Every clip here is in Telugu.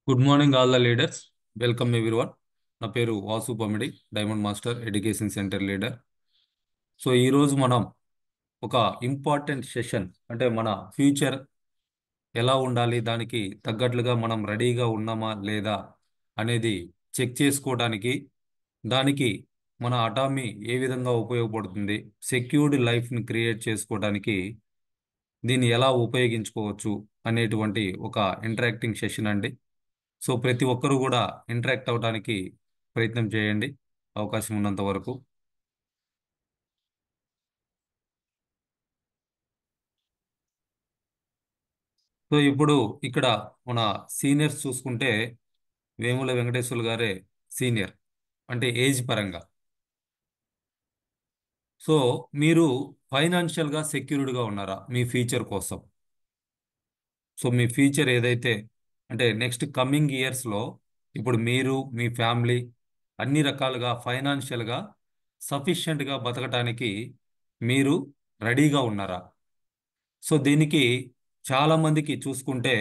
Good morning all the leaders. Welcome everyone. నా పేరు Vasu Pamidi, diamond master education centre leader. So ఈరోజు మనం ఒక ఇంపార్టెంట్ సెషన్, అంటే మన ఫ్యూచర్ ఎలా ఉండాలి, దానికి తగ్గట్లుగా మనం రెడీగా ఉన్నామా లేదా అనేది చెక్ చేసుకోవడానికి, దానికి మన అటామీ ఏ విధంగా ఉపయోగపడుతుంది, సెక్యూర్డ్ లైఫ్ని క్రియేట్ చేసుకోవడానికి దీన్ని ఎలా ఉపయోగించుకోవచ్చు అనేటువంటి ఒక ఇంటరాక్టింగ్ సెషన్ అండి. సో ప్రతి ఒక్కరూ కూడా ఇంటరాక్ట్ అవ్వడానికి ప్రయత్నం చేయండి, అవకాశం ఉన్నంత వరకు. సో ఇప్పుడు ఇక్కడ మన సీనియర్స్ చూసుకుంటే వేముల వెంకటేశ్వర్లు గారే సీనియర్, అంటే ఏజ్ పరంగా. సో మీరు ఫైనాన్షియల్గా సెక్యూర్డ్గా ఉన్నారా మీ ఫ్యూచర్ కోసం? సో మీ ఫ్యూచర్ ఏదైతే, అంటే నెక్స్ట్ కమింగ్ ఇయర్స్లో ఇప్పుడు మీరు మీ ఫ్యామిలీ అన్ని రకాలుగా ఫైనాన్షియల్గా సఫిషియెంట్గా బతకటానికి మీరు రెడీగా ఉన్నారా? సో దీనికి చాలా మందికి చూసుకుంటే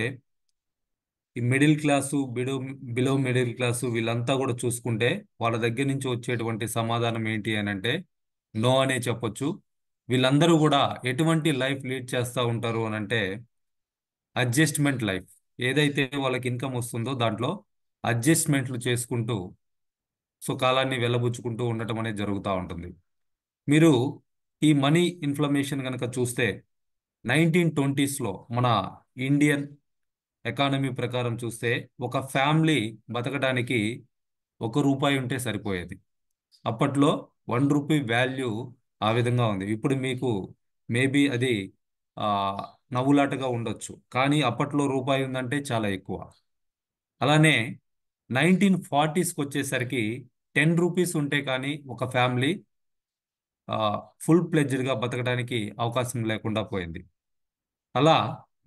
ఈ middle class, below middle class వీళ్ళంతా కూడా చూసుకుంటే వాళ్ళ దగ్గర నుంచి వచ్చేటువంటి సమాధానం ఏంటి అని అంటే నో అనే చెప్పొచ్చు. వీళ్ళందరూ కూడా ఎటువంటి లైఫ్ లీడ్ చేస్తూ ఉంటారు అని అంటే అడ్జస్ట్మెంట్ లైఫ్. ఏదైతే వాళ్ళకి ఇన్కమ్ వస్తుందో దాంట్లో అడ్జస్ట్మెంట్లు చేసుకుంటూ సో కాలాన్ని వెళ్ళబుచ్చుకుంటూ ఉండటం అనేది జరుగుతూ ఉంటుంది. మీరు ఈ మనీ ఇన్ఫ్లమేషన్ కనుక చూస్తే 1920స్లో మన ఇండియన్ ఎకానమీ ప్రకారం చూస్తే ఒక ఫ్యామిలీ బతకడానికి 1 రూపాయి ఉంటే సరిపోయేది. అప్పట్లో 1 రూపీ వాల్యూ ఆ విధంగా ఉంది. ఇప్పుడు మీకు మేబీ అది ఆ, నవ్వులాటగా ఉండొచ్చు, కానీ అప్పట్లో రూపాయి ఉందంటే చాలా ఎక్కువ. అలానే 1940స్కి వచ్చేసరికి 10 రూపీస్ ఉంటే కానీ ఒక ఫ్యామిలీ ఫుల్ ప్లెడ్జ్డ్గా బతకడానికి అవకాశం లేకుండా పోయింది. అలా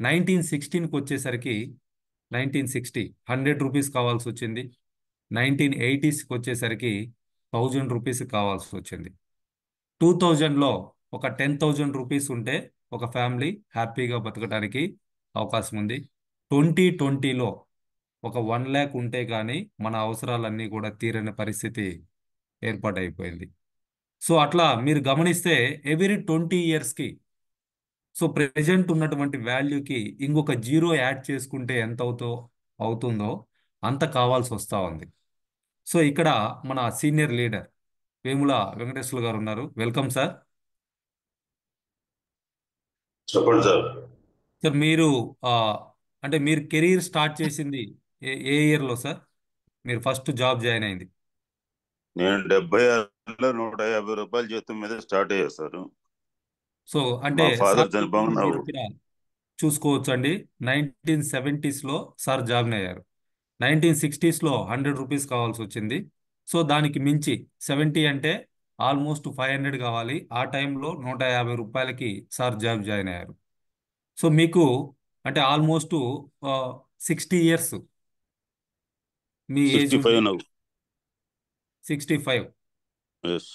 1916కి వచ్చేసరికి 100 రూపీస్ కావాల్సి వచ్చింది. 1980స్కి వచ్చేసరికి 1000 రూపీస్ కావాల్సి వచ్చింది. 2000లో ఒక 10,000 రూపీస్ ఉంటే ఒక ఫ్యామిలీ హ్యాపీగా బతకడానికి అవకాశం ఉంది. 2020లో ఒక 1 lakh ఉంటే కానీ మన అవసరాలన్నీ కూడా తీరని పరిస్థితి ఏర్పాటైపోయింది. సో అట్లా మీరు గమనిస్తే ఎవ్రీ 20 ఇయర్స్కి, సో ప్రెజెంట్ ఉన్నటువంటి వాల్యూకి ఇంకొక జీరో యాడ్ చేసుకుంటే ఎంత అవుతుందో అంత కావాల్సి వస్తూ ఉంది. సో ఇక్కడ మన సీనియర్ లీడర్ వేముల వెంకటేశ్వర గారు ఉన్నారు. Welcome sir. చెప్పండి సార్. సార్ మీరు ఆ, అంటే మీరు కెరీర్ స్టార్ట్ చేసింది ఏ ఇయర్లో సార్? మీరు ఫస్ట్ జాబ్ జాయిన్ అయింది? నేను 76లో 150 రూపాయల జీతం మీద స్టార్ట్ అయ్యా సార్. సో అంటే మా సార్ ఫాదర్ చెప్పింది చనిపోగా మీరు ఇక్కడ చూసుకోవచ్చు అండి. 1970స్లో సార్ జాయిన్ అయ్యారు. 1960స్లో 100 రూపీస్ కావాల్సి వచ్చింది. సో దానికి మించి 70 అంటే ఆల్మోస్ట్ 500 కావాలి. ఆ టైంలో 150 రూపాయలకి సార్ జాయిన్ అయ్యారు. సో మీకు అంటే ఆల్మోస్ట్ 60 ఇయర్స్ మీ ఏజ్ 65 ఉంది. నవ్వు. 65. ఎస్.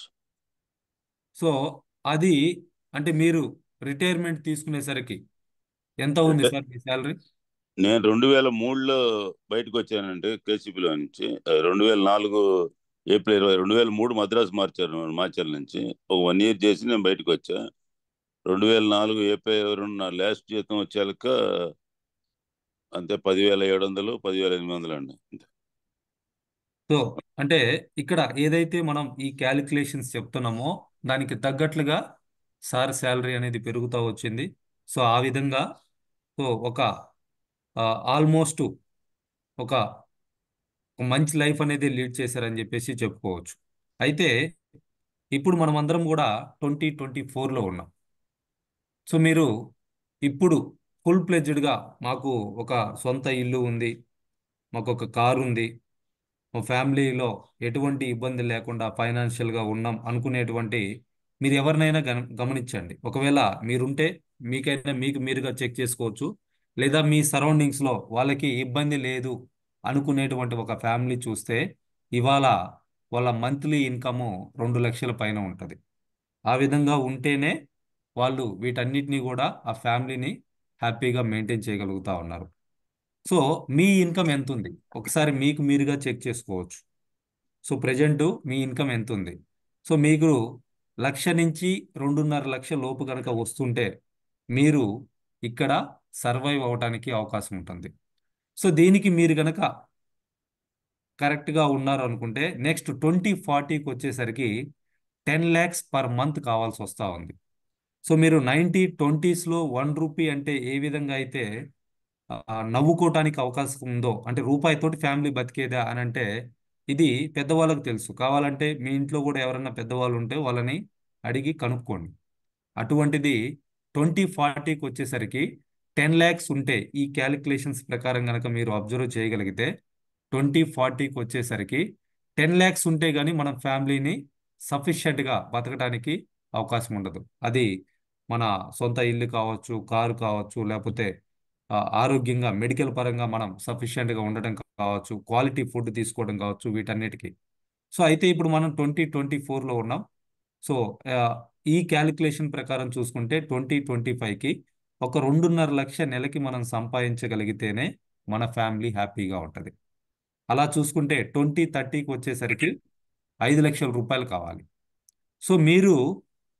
సో అది అంటే మీరు రిటైర్మెంట్ తీసుకునేసరికి ఎంత ఉంది అంటే సార్ మీ శాలరీ? నేను 2003లో బయటకు వచ్చానండి కేసీపీలో నుంచి. 2004 ఏప్రిల్ 20 2003 మద్రాసు మార్చారు నుంచి ఒక 1 ఇయర్ చేసి నేను బయటకు వచ్చా. 2004 ఏప్రిల్ 22 నా లాస్ట్ జీతం వచ్చాక అంతే 10,700 10,800 అండి అంతే. సో అంటే ఇక్కడ ఏదైతే మనం ఈ క్యాలిక్యులేషన్స్ చెప్తున్నామో దానికి తగ్గట్లుగా సార్ శాలరీ అనేది పెరుగుతూ వచ్చింది. సో ఆ విధంగా సో ఒక ఆల్మోస్ట్ ఒక ఒక మంచి లైఫ్ అనేది లీడ్ చేశారని చెప్పేసి చెప్పుకోవచ్చు. అయితే ఇప్పుడు మనం అందరం కూడా 2024లో ఉన్నాం. సో మీరు ఇప్పుడు ఫుల్ ప్లెడ్జ్డ్గా మాకు ఒక సొంత ఇల్లు ఉంది, మాకు ఒక కారు ఉంది, మా ఫ్యామిలీలో ఎటువంటి ఇబ్బంది లేకుండా ఫైనాన్షియల్గా ఉన్నాం అనుకునేటువంటి మీరు ఎవరినైనా గమనించండి. ఒకవేళ మీరుంటే మీకైనా మీకు మీరుగా చెక్ చేసుకోవచ్చు. లేదా మీ సరౌండింగ్స్లో వాళ్ళకి ఇబ్బంది లేదు అనుకునేటువంటి ఒక ఫ్యామిలీ చూస్తే ఇవాళ వాళ్ళ మంత్లీ ఇన్కము 2 లక్షల పైన ఉంటుంది. ఆ విధంగా ఉంటేనే వాళ్ళు వీటన్నిటిని కూడా ఆ ఫ్యామిలీని హ్యాపీగా మెయింటైన్ చేయగలుగుతా ఉన్నారు. సో మీ ఇన్కమ్ ఎంత ఉంది ఒకసారి మీకు మీరుగా చెక్ చేసుకోవచ్చు. సో ప్రజెంట్ మీ ఇన్కమ్ ఎంత ఉంది? సో మీకు 1,00,000 నుంచి 2.5 లక్షల లోపు కనుక వస్తుంటే మీరు ఇక్కడ సర్వైవ్ అవడానికి అవకాశం ఉంటుంది. సో దీనికి మీరు కనుక కరెక్ట్గా ఉన్నారు అనుకుంటే నెక్స్ట్ 2040కి వచ్చేసరికి 10 lakhs పర్ మంత్ కావాల్సి వస్తూ ఉంది. సో మీరు 1920స్లో 1 రూపీ అంటే ఏ విధంగా అయితే నవ్వుకోవటానికి అవకాశం ఉందో, అంటే రూపాయితోటి ఫ్యామిలీ బతికేదా అని అంటే ఇది పెద్దవాళ్ళకి తెలుసు. కావాలంటే మీ ఇంట్లో కూడా ఎవరైనా పెద్దవాళ్ళు ఉంటే వాళ్ళని అడిగి కనుక్కోండి. అటువంటిది 2040కి వచ్చేసరికి 10 lakhs ఉంటే ఈ క్యాలిక్యులేషన్స్ ప్రకారం కనుక మీరు అబ్జర్వ్ చేయగలిగితే 2040కి వచ్చేసరికి 10 lakhs ఉంటే గానీ మన ఫ్యామిలీని సఫిషియెంట్గా బతకడానికి అవకాశం ఉండదు. అది మన సొంత ఇల్లు కావచ్చు, కారు కావచ్చు, లేకపోతే ఆరోగ్యంగా మెడికల్ పరంగా మనం సఫిషియెంట్గా ఉండడం కావచ్చు, క్వాలిటీ ఫుడ్ తీసుకోవడం కావచ్చు, వీటన్నిటికీ. సో అయితే ఇప్పుడు మనం 2024లో ఉన్నాం. సో ఆ, ఈ క్యాలిక్యులేషన్ ప్రకారం చూసుకుంటే 2025కి ఒక 2.5 లక్ష నెలకి మనం సంపాదించగలిగితేనే మన ఫ్యామిలీ హ్యాపీగా ఉంటుంది. అలా చూసుకుంటే 2030కి వచ్చేసరికి 5 లక్షల రూపాయలు కావాలి. సో మీరు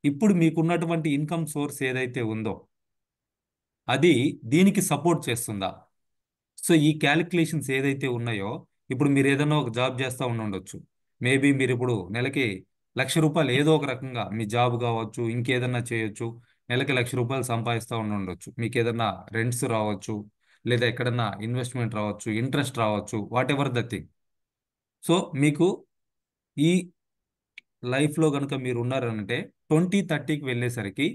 ఇప్పుడు మీకున్నటువంటి ఇన్కమ్ సోర్స్ ఏదైతే ఉందో అది దీనికి సపోర్ట్ చేస్తుందా? సో ఈ క్యాలిక్యులేషన్స్ ఏదైతే ఉన్నాయో ఇప్పుడు మీరు ఏదైనా ఒక జాబ్ చేస్తూ ఉండొచ్చు. మేబీ మీరు ఇప్పుడు నెలకి 1,00,000 రూపాయలు ఏదో ఒక రకంగా మీ జాబ్ కావచ్చు, ఇంకేదన్నా చేయొచ్చు. నెలకి 1,00,000 రూపాయలు సంపాదిస్తూ ఉండొచ్చు. మీకు ఏదన్నా రెంట్స్ రావచ్చు, లేదా ఎక్కడన్నా ఇన్వెస్ట్మెంట్ రావచ్చు, ఇంట్రెస్ట్ రావచ్చు, what ever the thing. So మీకు ఈ లైఫ్లో కనుక మీరు ఉన్నారంటే 2030కి వెళ్ళేసరికి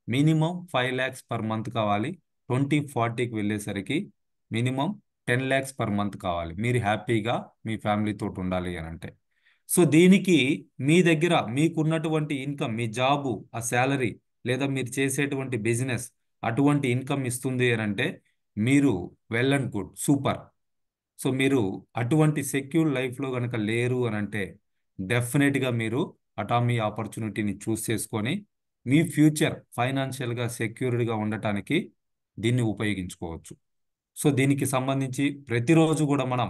మినిమం 5 lakhs పర్ మంత్ కావాలి. 2040కి వెళ్ళేసరికి మినిమం 10 lakhs పర్ మంత్ కావాలి మీరు హ్యాపీగా మీ ఫ్యామిలీతో ఉండాలి అని అంటే. సో దీనికి మీ దగ్గర మీకున్నటువంటి ఇన్కమ్, మీ జాబు, ఆ శాలరీ, లేదా మీరు చేసేటువంటి బిజినెస్ అటువంటి ఇన్కమ్ ఇస్తుంది అని అంటే మీరు well and good, super. So మీరు అటువంటి సెక్యూర్ లైఫ్లో కనుక లేరు అని అంటే డెఫినెట్గా మీరు అటామీ ఆపర్చునిటీని చూస్ చేసుకొని మీ ఫ్యూచర్ ఫైనాన్షియల్గా సెక్యూర్డ్గా ఉండటానికి దీన్ని ఉపయోగించుకోవచ్చు. సో దీనికి సంబంధించి ప్రతిరోజు కూడా మనం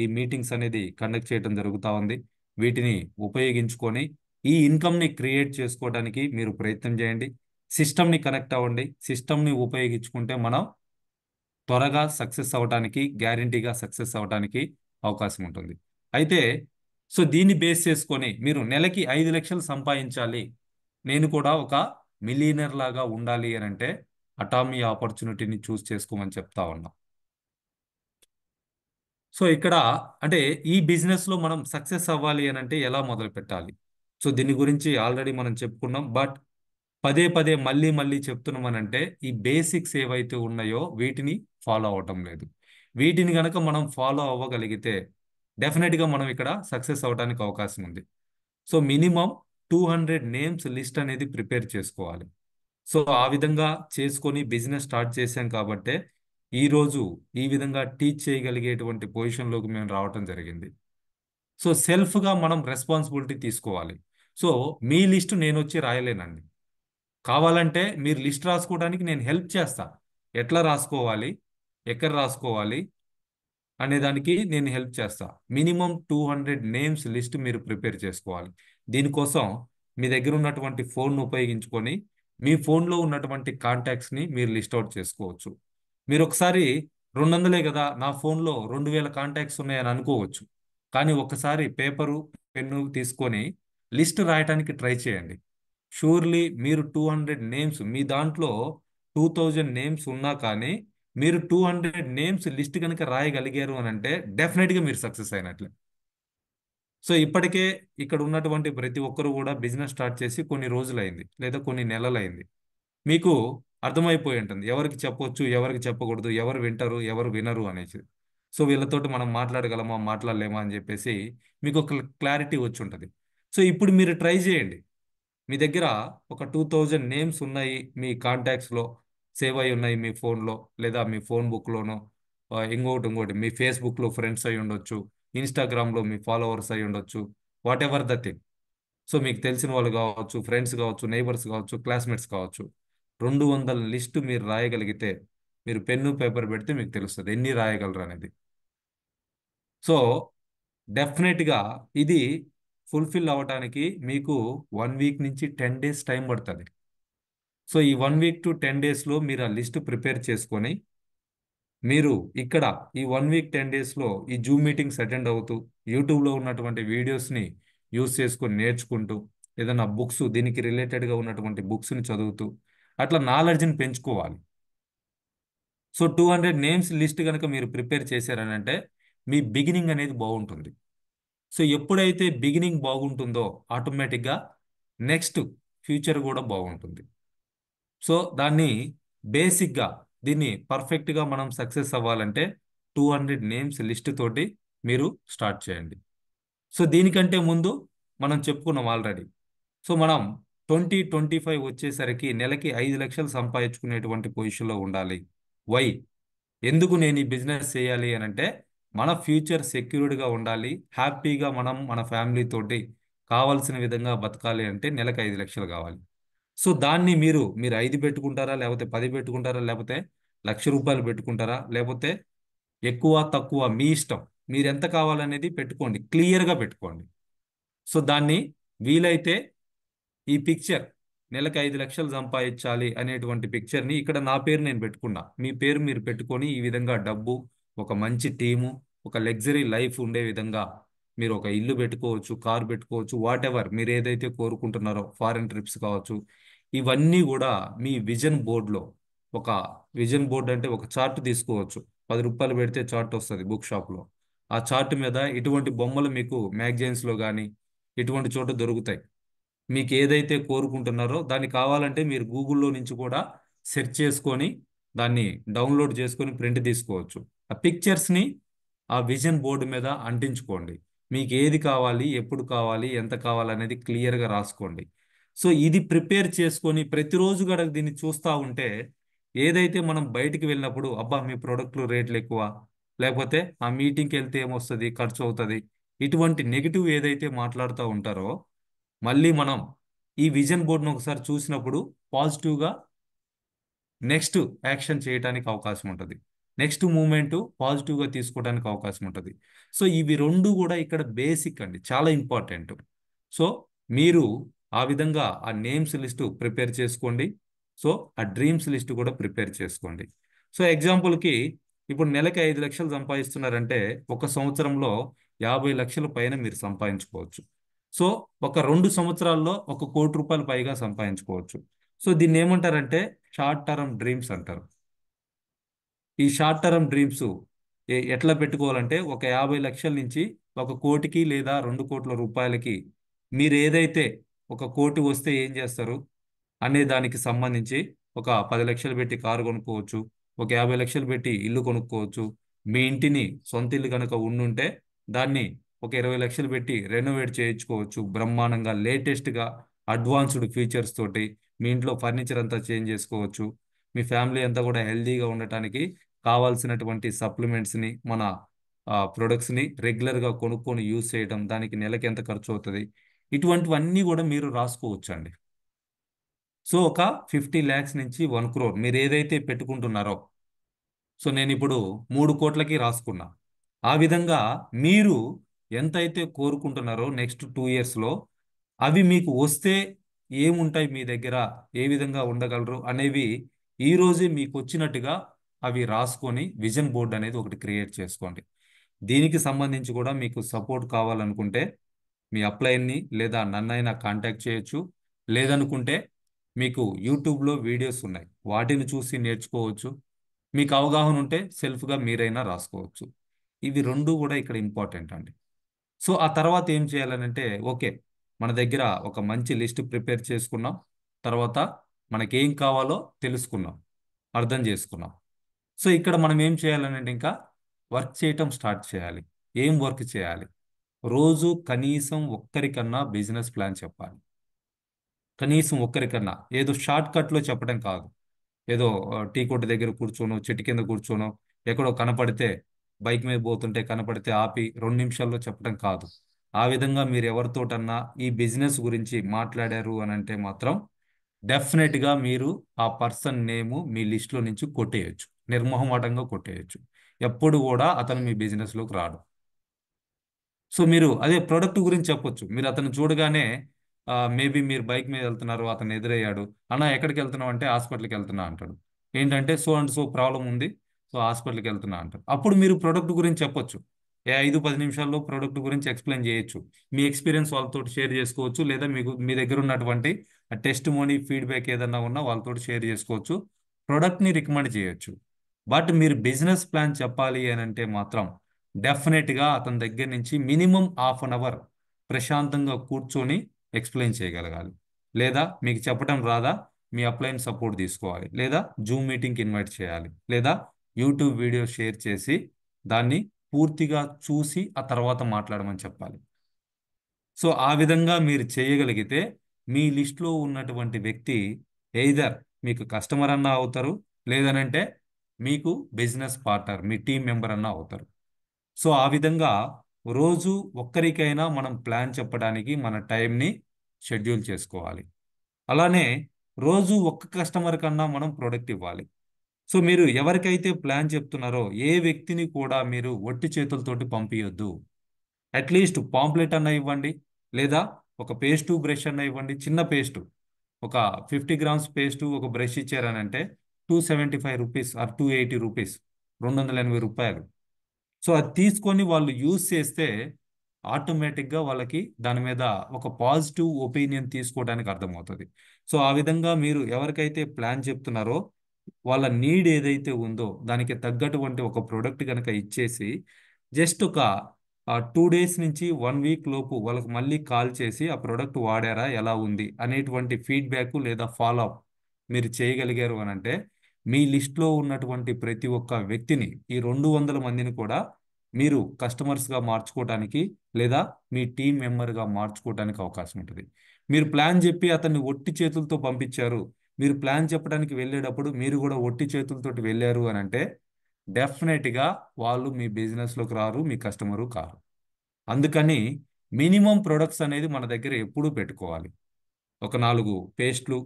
ఈ మీటింగ్స్ అనేది కండక్ట్ చేయడం జరుగుతూ ఉంది. వీటిని ఉపయోగించుకొని ఈ ఇన్కమ్ని క్రియేట్ చేసుకోవడానికి మీరు ప్రయత్నం చేయండి. సిస్టమ్ని కనెక్ట్ అవ్వండి. సిస్టమ్ని ఉపయోగించుకుంటే మనం త్వరగా సక్సెస్ అవ్వడానికి, గ్యారంటీగా సక్సెస్ అవ్వడానికి అవకాశం ఉంటుంది. అయితే సో దీన్ని బేస్ చేసుకొని మీరు నెలకి 5 లక్షలు సంపాదించాలి, నేను కూడా ఒక మిలియనర్ లాగా ఉండాలి అని అంటే అటామీ ఆపర్చునిటీని చూస్ చేసుకోమని చెప్తా ఉన్నాం. సో ఇక్కడ అంటే ఈ బిజినెస్లో మనం సక్సెస్ అవ్వాలి అని అంటే ఎలా మొదలు పెట్టాలి? సో దీని గురించి ఆల్రెడీ మనం చెప్పుకున్నాం. బట్ పదే పదే మళ్ళీ మళ్ళీ చెప్తున్నామనంటే ఈ బేసిక్స్ ఏవైతే ఉన్నాయో వీటిని ఫాలో అవటం లేదు. వీటిని గనక మనం ఫాలో అవ్వగలిగితే డెఫినెట్గా మనం ఇక్కడ సక్సెస్ అవడానికి అవకాశం ఉంది. సో మినిమం 200 నేమ్స్ లిస్ట్ అనేది ప్రిపేర్ చేసుకోవాలి. సో ఆ విధంగా చేసుకొని బిజినెస్ స్టార్ట్ చేశాం కాబట్టే ఈరోజు ఈ విధంగా టీచ్ చేయగలిగేటువంటి పొజిషన్లోకి మేము రావటం జరిగింది. సో సెల్ఫ్గా మనం రెస్పాన్సిబిలిటీ తీసుకోవాలి. సో మీ లిస్ట్ నేను వచ్చి రాయలేనండి. కావాలంటే మీరు లిస్ట్ రాసుకోవడానికి నేను హెల్ప్ చేస్తా. ఎట్లా రాసుకోవాలి, ఎక్కడ రాసుకోవాలి అనే దానికి నేను హెల్ప్ చేస్తా. మినిమం 200 నేమ్స్ లిస్ట్ మీరు ప్రిపేర్ చేసుకోవాలి. దీనికోసం మీ దగ్గర ఉన్నటువంటి ఫోన్ను ఉపయోగించుకొని మీ ఫోన్లో ఉన్నటువంటి కాంటాక్ట్స్ని మీరు లిస్ట్ అవుట్ చేసుకోవచ్చు. మీరు ఒకసారి 200 కదా నా ఫోన్లో 2,000 కాంటాక్ట్స్ ఉన్నాయని అనుకోవచ్చు. కానీ ఒకసారి పేపరు పెన్ను తీసుకొని లిస్ట్ రాయటానికి ట్రై చేయండి. షూర్లీ మీరు 200 నేమ్స్, మీ దాంట్లో 2,000 నేమ్స్ ఉన్నా కానీ మీరు 200 నేమ్స్ లిస్ట్ కనుక రాయగలిగారు అని అంటే డెఫినెట్గా మీరు సక్సెస్ అయినట్లే. సో ఇప్పటికే ఇక్కడ ఉన్నటువంటి ప్రతి ఒక్కరు కూడా బిజినెస్ స్టార్ట్ చేసి కొన్ని రోజులైంది లేదా కొన్ని నెలలైంది. మీకు అర్థమైపోయి ఉంటుంది ఎవరికి చెప్పొచ్చు, ఎవరికి చెప్పకూడదు, ఎవరు వింటారు, ఎవరు వినరు అనేసి. సో వీళ్ళతోటి మనం మాట్లాడగలమా, మాట్లాడలేమా అని చెప్పేసి మీకు ఒక క్లారిటీ వచ్చి ఉంటుంది. సో ఇప్పుడు మీరు ట్రై చేయండి. మీ దగ్గర ఒక 2,000 నేమ్స్ ఉన్నాయి, మీ కాంటాక్ట్స్లో సేవ్ అయి ఉన్నాయి మీ ఫోన్లో, లేదా మీ ఫోన్ బుక్లోనో, ఇంకోటి మీ ఫేస్బుక్లో ఫ్రెండ్స్ అయి ఉండొచ్చు, ఇన్స్టాగ్రామ్లో మీ ఫాలోవర్స్ అయి ఉండొచ్చు, what ever the thing. So మీకు తెలిసిన వాళ్ళు కావచ్చు, ఫ్రెండ్స్ కావచ్చు, నైబర్స్ కావచ్చు, క్లాస్మేట్స్ కావచ్చు. 200 లిస్టు మీరు రాయగలిగితే మీరు పెన్ను పేపర్ పెడితే మీకు తెలుస్తుంది ఎన్ని రాయగలరు అనేది. సో డెఫినెట్గా ఇది ఫుల్ఫిల్ అవ్వటానికి మీకు 1 వీక్ నుంచి 10 డేస్ టైం పడుతుంది. సో ఈ 1 వీక్ టు 10 డేస్లో మీరు ఆ లిస్ట్ ప్రిపేర్ చేసుకొని మీరు ఇక్కడ ఈ 1 వీక్ 10 డేస్లో ఈ జూమ్ మీటింగ్స్ అటెండ్ అవుతూ యూట్యూబ్లో ఉన్నటువంటి వీడియోస్ని యూస్ చేసుకొని నేర్చుకుంటూ ఏదైనా బుక్స్ దీనికి రిలేటెడ్గా ఉన్నటువంటి బుక్స్ని చదువుతూ అట్లా నాలెడ్జ్ని పెంచుకోవాలి. సో 200 నేమ్స్ లిస్ట్ కనుక మీరు ప్రిపేర్ చేశారని అంటే మీ బిగినింగ్ అనేది బాగుంటుంది. సో ఎప్పుడైతే బిగినింగ్ బాగుంటుందో ఆటోమేటిక్గా నెక్స్ట్ ఫ్యూచర్ కూడా బాగుంటుంది. సో దాన్ని బేసిక్గా దీన్ని పర్ఫెక్ట్గా మనం సక్సెస్ అవ్వాలంటే 200 నేమ్స్ లిస్ట్ తోటి మీరు స్టార్ట్ చేయండి. సో దీనికంటే ముందు మనం చెప్పుకున్నాం ఆల్రెడీ. సో మనం 2025 వచ్చేసరికి నెలకి 5 లక్షలు సంపాదించుకునేటువంటి పొజిషన్లో ఉండాలి. వై? ఎందుకు నేను ఈ బిజినెస్ చేయాలి అని అంటే మన ఫ్యూచర్ సెక్యూర్డ్గా ఉండాలి, హ్యాపీగా మనం మన ఫ్యామిలీ తోటి కావాల్సిన విధంగా బతకాలి అంటే నెలకు 5 లక్షలు కావాలి. సో దాన్ని మీరు 5 పెట్టుకుంటారా, లేకపోతే 10 పెట్టుకుంటారా, లేకపోతే రూ. 1 పెట్టుకుంటారా, లేకపోతే ఎక్కువ తక్కువ మీ ఇష్టం. మీరు ఎంత కావాలనేది పెట్టుకోండి, క్లియర్గా పెట్టుకోండి. సో దాన్ని వీలైతే ఈ పిక్చర్ నెలకు 5 లక్షలు సంపాదించాలి అనేటువంటి పిక్చర్ని ఇక్కడ నా పేరు నేను పెట్టుకున్నా, మీ పేరు మీరు పెట్టుకొని ఈ విధంగా డబ్బు, ఒక మంచి టీము, ఒక లగ్జరీ లైఫ్ ఉండే విధంగా మీరు ఒక ఇల్లు పెట్టుకోవచ్చు, కార్ పెట్టుకోవచ్చు, వాట్ ఎవర్ మీరు ఏదైతే కోరుకుంటున్నారో, ఫారెన్ ట్రిప్స్ కావచ్చు, ఇవన్నీ కూడా మీ విజన్ బోర్డ్లో ఒక విజన్ బోర్డ్ అంటే ఒక చార్ట్ తీసుకోవచ్చు. రూ. 10 పెడితే చార్ట్ వస్తుంది బుక్ షాప్లో. ఆ చార్ట్ మీద ఇటువంటి బొమ్మలు మీకు మ్యాగజైన్స్లో కానీ ఇటువంటి చోట దొరుకుతాయి. మీకు ఏదైతే కోరుకుంటున్నారో దాన్ని కావాలంటే మీరు గూగుల్లో నుంచి కూడా సెర్చ్ చేసుకొని దాన్ని డౌన్లోడ్ చేసుకొని ప్రింట్ తీసుకోవచ్చు. ఆ పిక్చర్స్ని ఆ విజన్ బోర్డు మీద అంటించుకోండి. మీకు ఏది కావాలి, ఎప్పుడు కావాలి, ఎంత కావాలి అనేది క్లియర్గా రాసుకోండి. సో ఇది ప్రిపేర్ చేసుకొని ప్రతిరోజు కూడా దీన్ని చూస్తూ ఉంటే ఏదైతే మనం బయటికి వెళ్ళినప్పుడు అబ్బా మీ ప్రోడక్ట్లు రేట్లు ఎక్కువ, లేకపోతే ఆ మీటింగ్కి వెళ్తే ఏమొస్తుంది, ఖర్చు అవుతుంది, ఇటువంటి నెగిటివ్ ఏదైతే మాట్లాడుతూ ఉంటారో మళ్ళీ మనం ఈ విజన్ బోర్డును ఒకసారి చూసినప్పుడు పాజిటివ్గా నెక్స్ట్ యాక్షన్ చేయడానికి అవకాశం ఉంటుంది, నెక్స్ట్ మూమెంట్ పాజిటివ్గా తీసుకోవడానికి అవకాశం ఉంటుంది. సో ఇవి రెండు కూడా ఇక్కడ బేసిక్ అండి, చాలా ఇంపార్టెంట్. సో మీరు ఆ విధంగా ఆ నేమ్స్ లిస్టు ప్రిపేర్ చేసుకోండి. సో ఆ డ్రీమ్స్ లిస్ట్ కూడా ప్రిపేర్ చేసుకోండి. సో ఎగ్జాంపుల్కి ఇప్పుడు నెలకి 5 లక్షలు సంపాదిస్తున్నారంటే ఒక సంవత్సరంలో 50 లక్షల పైన మీరు సంపాదించుకోవచ్చు. సో ఒక 2 సంవత్సరాల్లో ₹1 కోటి పైగా సంపాదించుకోవచ్చు. సో దీన్ని ఏమంటారంటే షార్ట్ టర్మ్ డ్రీమ్స్ అంటారు. ఈ షార్ట్ టర్మ్ డ్రీమ్స్ ఎట్లా పెట్టుకోవాలంటే ఒక 50 లక్షల నుంచి 1 కోటికి లేదా 2 కోట్ల రూపాయలకి మీరు ఏదైతే 1 కోటి వస్తే ఏం చేస్తారు అనే దానికి సంబంధించి ఒక 10 లక్షలు పెట్టి కారు కొనుక్కోవచ్చు, ఒక 50 లక్షలు పెట్టి ఇల్లు కొనుక్కోవచ్చు. మీ ఇంటిని సొంత ఇల్లు కనుక ఉండుంటే దాన్ని ఒక 20 లక్షలు పెట్టి రెనోవేట్ చేయించుకోవచ్చు బ్రహ్మాండంగా, లేటెస్ట్గా అడ్వాన్స్డ్ ఫీచర్స్ తోటి మీ ఇంట్లో ఫర్నిచర్ అంతా చేంజ్ చేసుకోవచ్చు. మీ ఫ్యామిలీ అంతా కూడా హెల్తీగా ఉండటానికి కావాల్సినటువంటి సప్లిమెంట్స్ని, మన ప్రొడక్ట్స్ని రెగ్యులర్గా కొనుక్కొని యూజ్ చేయడం, దానికి నెలకి ఎంత ఖర్చు అవుతుంది, ఇటువంటివన్నీ కూడా మీరు రాసుకోవచ్చండి. సో ఒక 50 lakhs నుంచి 1 crore మీరు ఏదైతే పెట్టుకుంటున్నారో, సో నేను ఇప్పుడు 3 కోట్లకి రాసుకున్నా. ఆ విధంగా మీరు ఎంతైతే కోరుకుంటున్నారో నెక్స్ట్ 2 yearsలో అవి మీకు వస్తే ఏముంటాయి మీ దగ్గర, ఏ విధంగా ఉండగలరు అనేవి ఈ రోజే మీకు వచ్చినట్టుగా అవి రాసుకొని విజన్ బోర్డ్ అనేది ఒకటి క్రియేట్ చేసుకోండి. దీనికి సంబంధించి కూడా మీకు సపోర్ట్ కావాలనుకుంటే మీ అప్లైన్ని లేదా నన్నైనా కాంటాక్ట్ చేయొచ్చు. లేదనుకుంటే మీకు యూట్యూబ్లో వీడియోస్ ఉన్నాయి, వాటిని చూసి నేర్చుకోవచ్చు. మీకు అవగాహన ఉంటే సెల్ఫ్గా మీరైనా రాసుకోవచ్చు. ఇవి రెండు కూడా ఇక్కడ ఇంపార్టెంట్ అండి. సో ఆ తర్వాత ఏం చేయాలనంటే ఓకే, మన దగ్గర ఒక మంచి లిస్ట్ ప్రిపేర్ చేసుకున్నాం, తర్వాత మనకేం కావాలో తెలుసుకున్నాం, అర్థం చేసుకున్నాం. సో ఇక్కడ మనం ఏం చేయాలనంటే ఇంకా వర్క్ చేయటం స్టార్ట్ చేయాలి. ఏం వర్క్ చేయాలి? రోజు కనీసం ఒక్కరికన్నా బిజినెస్ ప్లాన్ చెప్పాలి. కనీసం ఒక్కరికన్నా, ఏదో షార్ట్ కట్లో చెప్పడం కాదు. ఏదో టీ కొట్టు దగ్గర కూర్చోనో, చెట్టు కింద కూర్చోనో, ఎక్కడో కనపడితే బైక్ మీద పోతుంటే కనపడితే ఆపి 2 నిమిషాల్లో చెప్పడం కాదు. ఆ విధంగా మీరు ఎవరితోటన్నా ఈ బిజినెస్ గురించి మాట్లాడారు అని అంటే మాత్రం డెఫినెట్గా మీరు ఆ పర్సన్ నేము మీ లిస్ట్లో నుంచి కొట్టేయచ్చు. నిర్మోహమాటంగా కొట్టేయచ్చు. ఎప్పుడు కూడా అతను మీ బిజినెస్లోకి రాడు. సో మీరు అదే ప్రోడక్ట్ గురించి చెప్పొచ్చు. మీరు అతను చూడగానే మేబీ మీరు బైక్ మీద వెళ్తున్నారు, అతను ఎదురయ్యాడు, అన్న ఎక్కడికి వెళ్తున్నావు అంటే హాస్పిటల్కి వెళ్తున్నా అంటాడు. ఏంటంటే సో అండ్ సో ప్రాబ్లం ఉంది, సో హాస్పిటల్కి వెళ్తున్నా అంటాడు. అప్పుడు మీరు ప్రోడక్ట్ గురించి చెప్పొచ్చు. 5-10 నిమిషాల్లో ప్రోడక్ట్ గురించి ఎక్స్ప్లెయిన్ చేయొచ్చు. మీ ఎక్స్పీరియన్స్ వాళ్ళతో షేర్ చేసుకోవచ్చు, లేదా మీకు మీ దగ్గర ఉన్నటువంటి టెస్ట్ మోనీ ఫీడ్బ్యాక్ ఏదన్నా ఉన్నా వాళ్ళతో షేర్ చేసుకోవచ్చు. ప్రోడక్ట్ని రికమెండ్ చేయొచ్చు. బట్ మీరు బిజినెస్ ప్లాన్ చెప్పాలి అని అంటే మాత్రం డెఫినెట్గా అతని దగ్గర నుంచి మినిమం హాఫ్ అన్ అవర్ ప్రశాంతంగా కూర్చొని ఎక్స్ప్లెయిన్ చేయగలగాలి. లేదా మీకు చెప్పడం రాదా, మీ అప్లైన్ సపోర్ట్ తీసుకోవాలి, లేదా జూమ్ మీటింగ్కి ఇన్వైట్ చేయాలి, లేదా యూట్యూబ్ వీడియో షేర్ చేసి దాన్ని పూర్తిగా చూసి ఆ తర్వాత మాట్లాడమని చెప్పాలి. సో ఆ విధంగా మీరు చేయగలిగితే మీ లిస్ట్లో ఉన్నటువంటి వ్యక్తి ఎయిదర్ మీకు కస్టమర్ అన్నా అవుతారు, లేదనంటే మీకు బిజినెస్ పార్ట్నర్, మీ టీం మెంబర్ అన్నా అవుతారు. సో ఆ విధంగా రోజు ఒక్కరికైనా మనం ప్లాన్ చెప్పడానికి మన టైంని షెడ్యూల్ చేసుకోవాలి. అలానే రోజు ఒక్క కస్టమర్ కన్నా మనం ప్రోడక్ట్ ఇవ్వాలి. సో మీరు ఎవరికైతే ప్లాన్ చెప్తున్నారో ఏ వ్యక్తిని కూడా మీరు ఒట్టి చేతులతోటి పంపించొద్దు. అట్లీస్ట్ పాంప్లెట్ అన్న ఇవ్వండి, లేదా ఒక పేస్టు బ్రష్ అన్న ఇవ్వండి. చిన్న పేస్టు, ఒక 50 గ్రామ్స్ పేస్టు ఒక బ్రష్ ఇచ్చారనంటే రూ. 275 ఆర్ రూ. 280, రూ. 280. సో అది తీసుకొని వాళ్ళు యూజ్ చేస్తే ఆటోమేటిక్గా వాళ్ళకి దాని మీద ఒక పాజిటివ్ ఒపీనియన్ తీసుకోవడానికి అర్థమవుతుంది. సో ఆ విధంగా మీరు ఎవరికైతే ప్లాన్ చెప్తున్నారో వాళ్ళ నీడ్ ఏదైతే ఉందో దానికి తగ్గటువంటి ఒక ప్రోడక్ట్ కనుక ఇచ్చేసి జస్ట్ ఒక 2 డేస్ నుంచి 1 వీక్ లోపు వాళ్ళకి మళ్ళీ కాల్ చేసి ఆ ప్రోడక్ట్ వాడారా, ఎలా ఉంది అనేటువంటి ఫీడ్బ్యాక్ లేదా ఫాలో అప్ మీరు చేయగలిగారు అని అంటే మీ లిస్ట్లో ఉన్నటువంటి ప్రతి ఒక్క వ్యక్తిని, ఈ 200 మందిని కూడా మీరు కస్టమర్స్గా మార్చుకోవడానికి లేదా మీ టీం మెంబర్గా మార్చుకోవడానికి అవకాశం ఉంటుంది. మీరు ప్లాన్ చెప్పి అతన్ని ఒట్టి చేతులతో పంపించారు, మీరు ప్లాన్ చెప్పడానికి వెళ్ళేటప్పుడు మీరు కూడా ఒట్టి చేతులతోటి వెళ్ళారు అని అంటే డెఫినెట్గా వాళ్ళు మీ బిజినెస్లోకి రారు, మీ కస్టమరు కారు. అందుకని మినిమం ప్రొడక్ట్స్ అనేది మన దగ్గర ఎప్పుడూ పెట్టుకోవాలి. ఒక 4 పేస్ట్లు,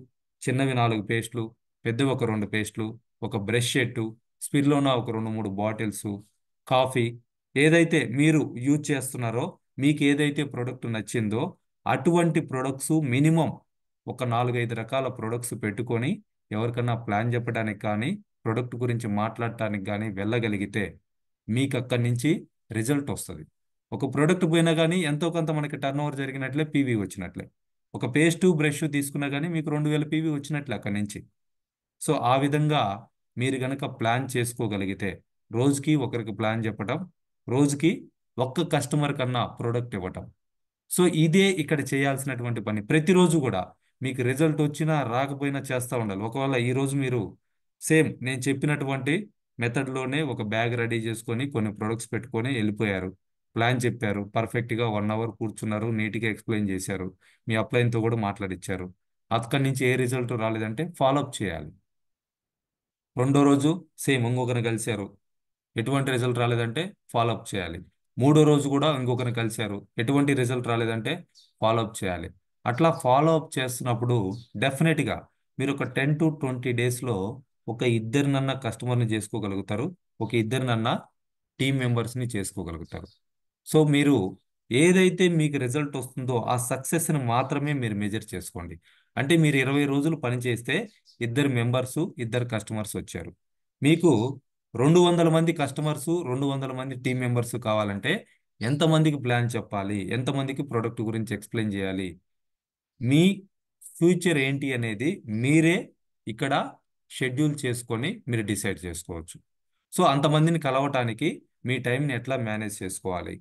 చిన్నవి 4 పేస్ట్లు, పెద్దవి ఒక 2 పేస్ట్లు, ఒక బ్రష్ సెట్టు, స్పిర్లోనా ఒక 2-3 బాటిల్స్, కాఫీ, ఏదైతే మీరు యూజ్ చేస్తున్నారో మీకు ఏదైతే ప్రోడక్ట్ నచ్చిందో అటువంటి ప్రొడక్ట్స్ మినిమం ఒక 4-5 రకాల ప్రొడక్ట్స్ పెట్టుకొని ఎవరికన్నా ప్లాన్ చెప్పడానికి కానీ ప్రొడక్ట్ గురించి మాట్లాడటానికి కానీ వెళ్ళగలిగితే మీకు అక్కడి నుంచి రిజల్ట్ వస్తుంది. ఒక ప్రోడక్ట్ పోయినా కానీ ఎంతో కొంత మనకి టర్న్ ఓవర్ జరిగినట్లే, పీవీ వచ్చినట్లే. ఒక పేస్టు బ్రష్ తీసుకున్నా కానీ మీకు 2000 పీవీ వచ్చినట్లే అక్కడి నుంచి. సో ఆ విధంగా మీరు గనక ప్లాన్ చేసుకోగలిగితే రోజుకి ఒకరికి ప్లాన్ చెప్పటం, రోజుకి ఒక్క కస్టమర్ కన్నా ప్రోడక్ట్ ఇవ్వటం. సో ఇదే ఇక్కడ చేయాల్సినటువంటి పని. ప్రతిరోజు కూడా మీకు రిజల్ట్ వచ్చినా రాకపోయినా చేస్తూ ఉండాలి. ఒకవేళ ఈరోజు మీరు సేమ్ నేను చెప్పినటువంటి మెథడ్లోనే ఒక బ్యాగ్ రెడీ చేసుకొని కొన్ని ప్రొడక్ట్స్ పెట్టుకొని వెళ్ళిపోయారు, ప్లాన్ చెప్పారు, పర్ఫెక్ట్గా 1 అవర్ కూర్చున్నారు, నీట్గా ఎక్స్ప్లెయిన్ చేశారు, మీ అప్లైన్తో కూడా మాట్లాడిచ్చారు, అక్కడి నుంచి ఏ రిజల్ట్ రాలేదంటే ఫాలోఅప్ చేయాలి. రెండో రోజు సేమ్ ఇంకొకరిని కలిశారు, ఎటువంటి రిజల్ట్ రాలేదంటే ఫాలోఅప్ చేయాలి. మూడో రోజు కూడా ఇంకొకరిని కలిశారు, ఎటువంటి రిజల్ట్ రాలేదంటే ఫాలోఅప్ చేయాలి. అట్లా ఫాలోఅప్ చేస్తున్నప్పుడు డెఫినెట్గా మీరు ఒక 10 to 20 డేస్లో ఒక ఇద్దరినన్నా కస్టమర్ని చేసుకోగలుగుతారు, ఒక ఇద్దరినన్నా టీం మెంబర్స్ని చేసుకోగలుగుతారు. సో మీరు ఏదైతే మీకు రిజల్ట్ వస్తుందో ఆ సక్సెస్ని మాత్రమే మీరు మెజర్ చేసుకోండి. అంటే మీరు 20 రోజులు పనిచేస్తే ఇద్దరు కస్టమర్స్ వచ్చారు. మీకు 200 మంది కస్టమర్సు, 200 మంది టీం మెంబర్స్ కావాలంటే ఎంతమందికి ప్లాన్ చెప్పాలి, ఎంతమందికి ప్రోడక్ట్ గురించి ఎక్స్ప్లెయిన్ చేయాలి, మీ ఫ్యూచర్ ఏంటి అనేది మీరే ఇక్కడ షెడ్యూల్ చేసుకొని మీరు డిసైడ్ చేసుకోవచ్చు. సో అంతమందిని కలవటానికి మీ టైంని ఎట్లా మేనేజ్ చేసుకోవాలి,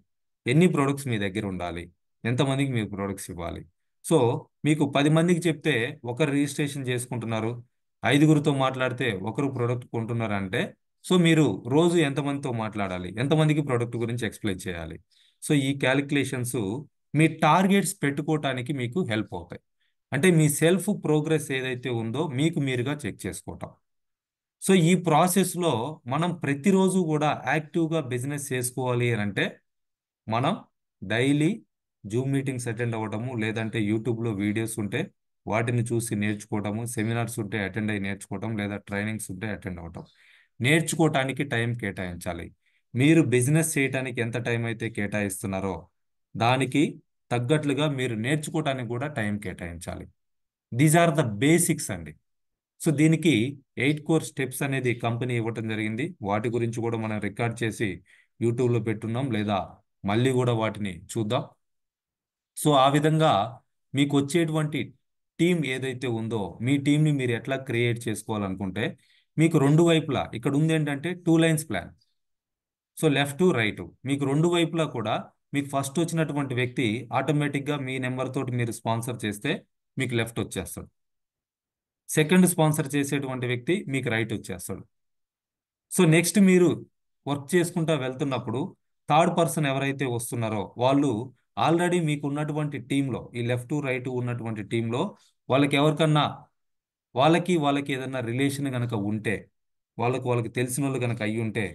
ఎన్ని ప్రొడక్ట్స్ మీ దగ్గర ఉండాలి, ఎంతమందికి మీరు ప్రొడక్ట్స్ ఇవ్వాలి. సో మీకు 10 మందికి చెప్తే ఒకరు రిజిస్ట్రేషన్ చేసుకుంటున్నారు, 5గురితో మాట్లాడితే ఒకరు ప్రోడక్ట్ కొంటున్నారు అంటే సో మీరు రోజు ఎంతమందితో మాట్లాడాలి, ఎంతమందికి ప్రోడక్ట్ గురించి ఎక్స్ప్లెయిన్ చేయాలి. సో ఈ క్యాలిక్యులేషన్స్ మీ టార్గెట్స్ పెట్టుకోవటానికి మీకు హెల్ప్ అవుతాయి. అంటే మీ సెల్ఫ్ ప్రోగ్రెస్ ఏదైతే ఉందో మీకు మీరుగా చెక్ చేసుకోవటం. సో ఈ ప్రాసెస్లో మనం ప్రతిరోజు కూడా యాక్టివ్గా బిజినెస్ చేసుకోవాలి అని అంటే మనం డైలీ జూమ్ మీటింగ్స్ అటెండ్ అవ్వడము, లేదంటే యూట్యూబ్లో వీడియోస్ ఉంటే వాటిని చూసి నేర్చుకోవడము, సెమినార్స్ ఉంటే అటెండ్ అయ్యి నేర్చుకోవడం, లేదా ట్రైనింగ్స్ ఉంటే అటెండ్ అవ్వటం. నేర్చుకోవటానికి టైం కేటాయించాలి. మీరు బిజినెస్ చేయటానికి ఎంత టైం అయితే కేటాయిస్తున్నారో దానికి తగ్గట్లుగా మీరు నేర్చుకోవటానికి కూడా టైం కేటాయించాలి. దీస్ ఆర్ ద బేసిక్స్ అండి. సో దీనికి 8 కోర్ స్టెప్స్ అనేది కంపెనీ ఇవ్వటం జరిగింది. వాటి గురించి కూడా మనం రికార్డ్ చేసి యూట్యూబ్లో పెట్టున్నాం, లేదా మళ్ళీ కూడా వాటిని చూద్దాం. సో ఆ విధంగా మీకు వచ్చేటువంటి టీం ఏదైతే ఉందో మీ టీంని మీరు ఎట్లా క్రియేట్ చేసుకోవాలనుకుంటే మీకు రెండు వైపులా ఇక్కడ ఉంది ఏంటంటే 2 lines plan. So left to right మీకు రెండు వైపులా కూడా మీకు ఫస్ట్ వచ్చినటువంటి వ్యక్తి ఆటోమేటిక్గా మీ నెంబర్ తోటి మీరు స్పాన్సర్ చేస్తే మీకు లెఫ్ట్ వచ్చేస్తాడు. సెకండ్ స్పాన్సర్ చేసేటువంటి వ్యక్తి మీకు రైట్ వచ్చేస్తాడు. సో నెక్స్ట్ మీరు వర్క్ చేసుకుంటా వెళ్తున్నప్పుడు థర్డ్ పర్సన్ ఎవరైతే వస్తున్నారో వాళ్ళు ఆల్రెడీ మీకు ఉన్నటువంటి టీంలో ఈ లెఫ్ట్ టు రైట్ ఉన్నటువంటి టీంలో వాళ్ళకి ఎవరికన్నా వాళ్ళకి ఏదన్నా రిలేషన్ కనుక ఉంటే వాళ్ళకి తెలిసిన వాళ్ళు కనుక అయ్యి ఉంటే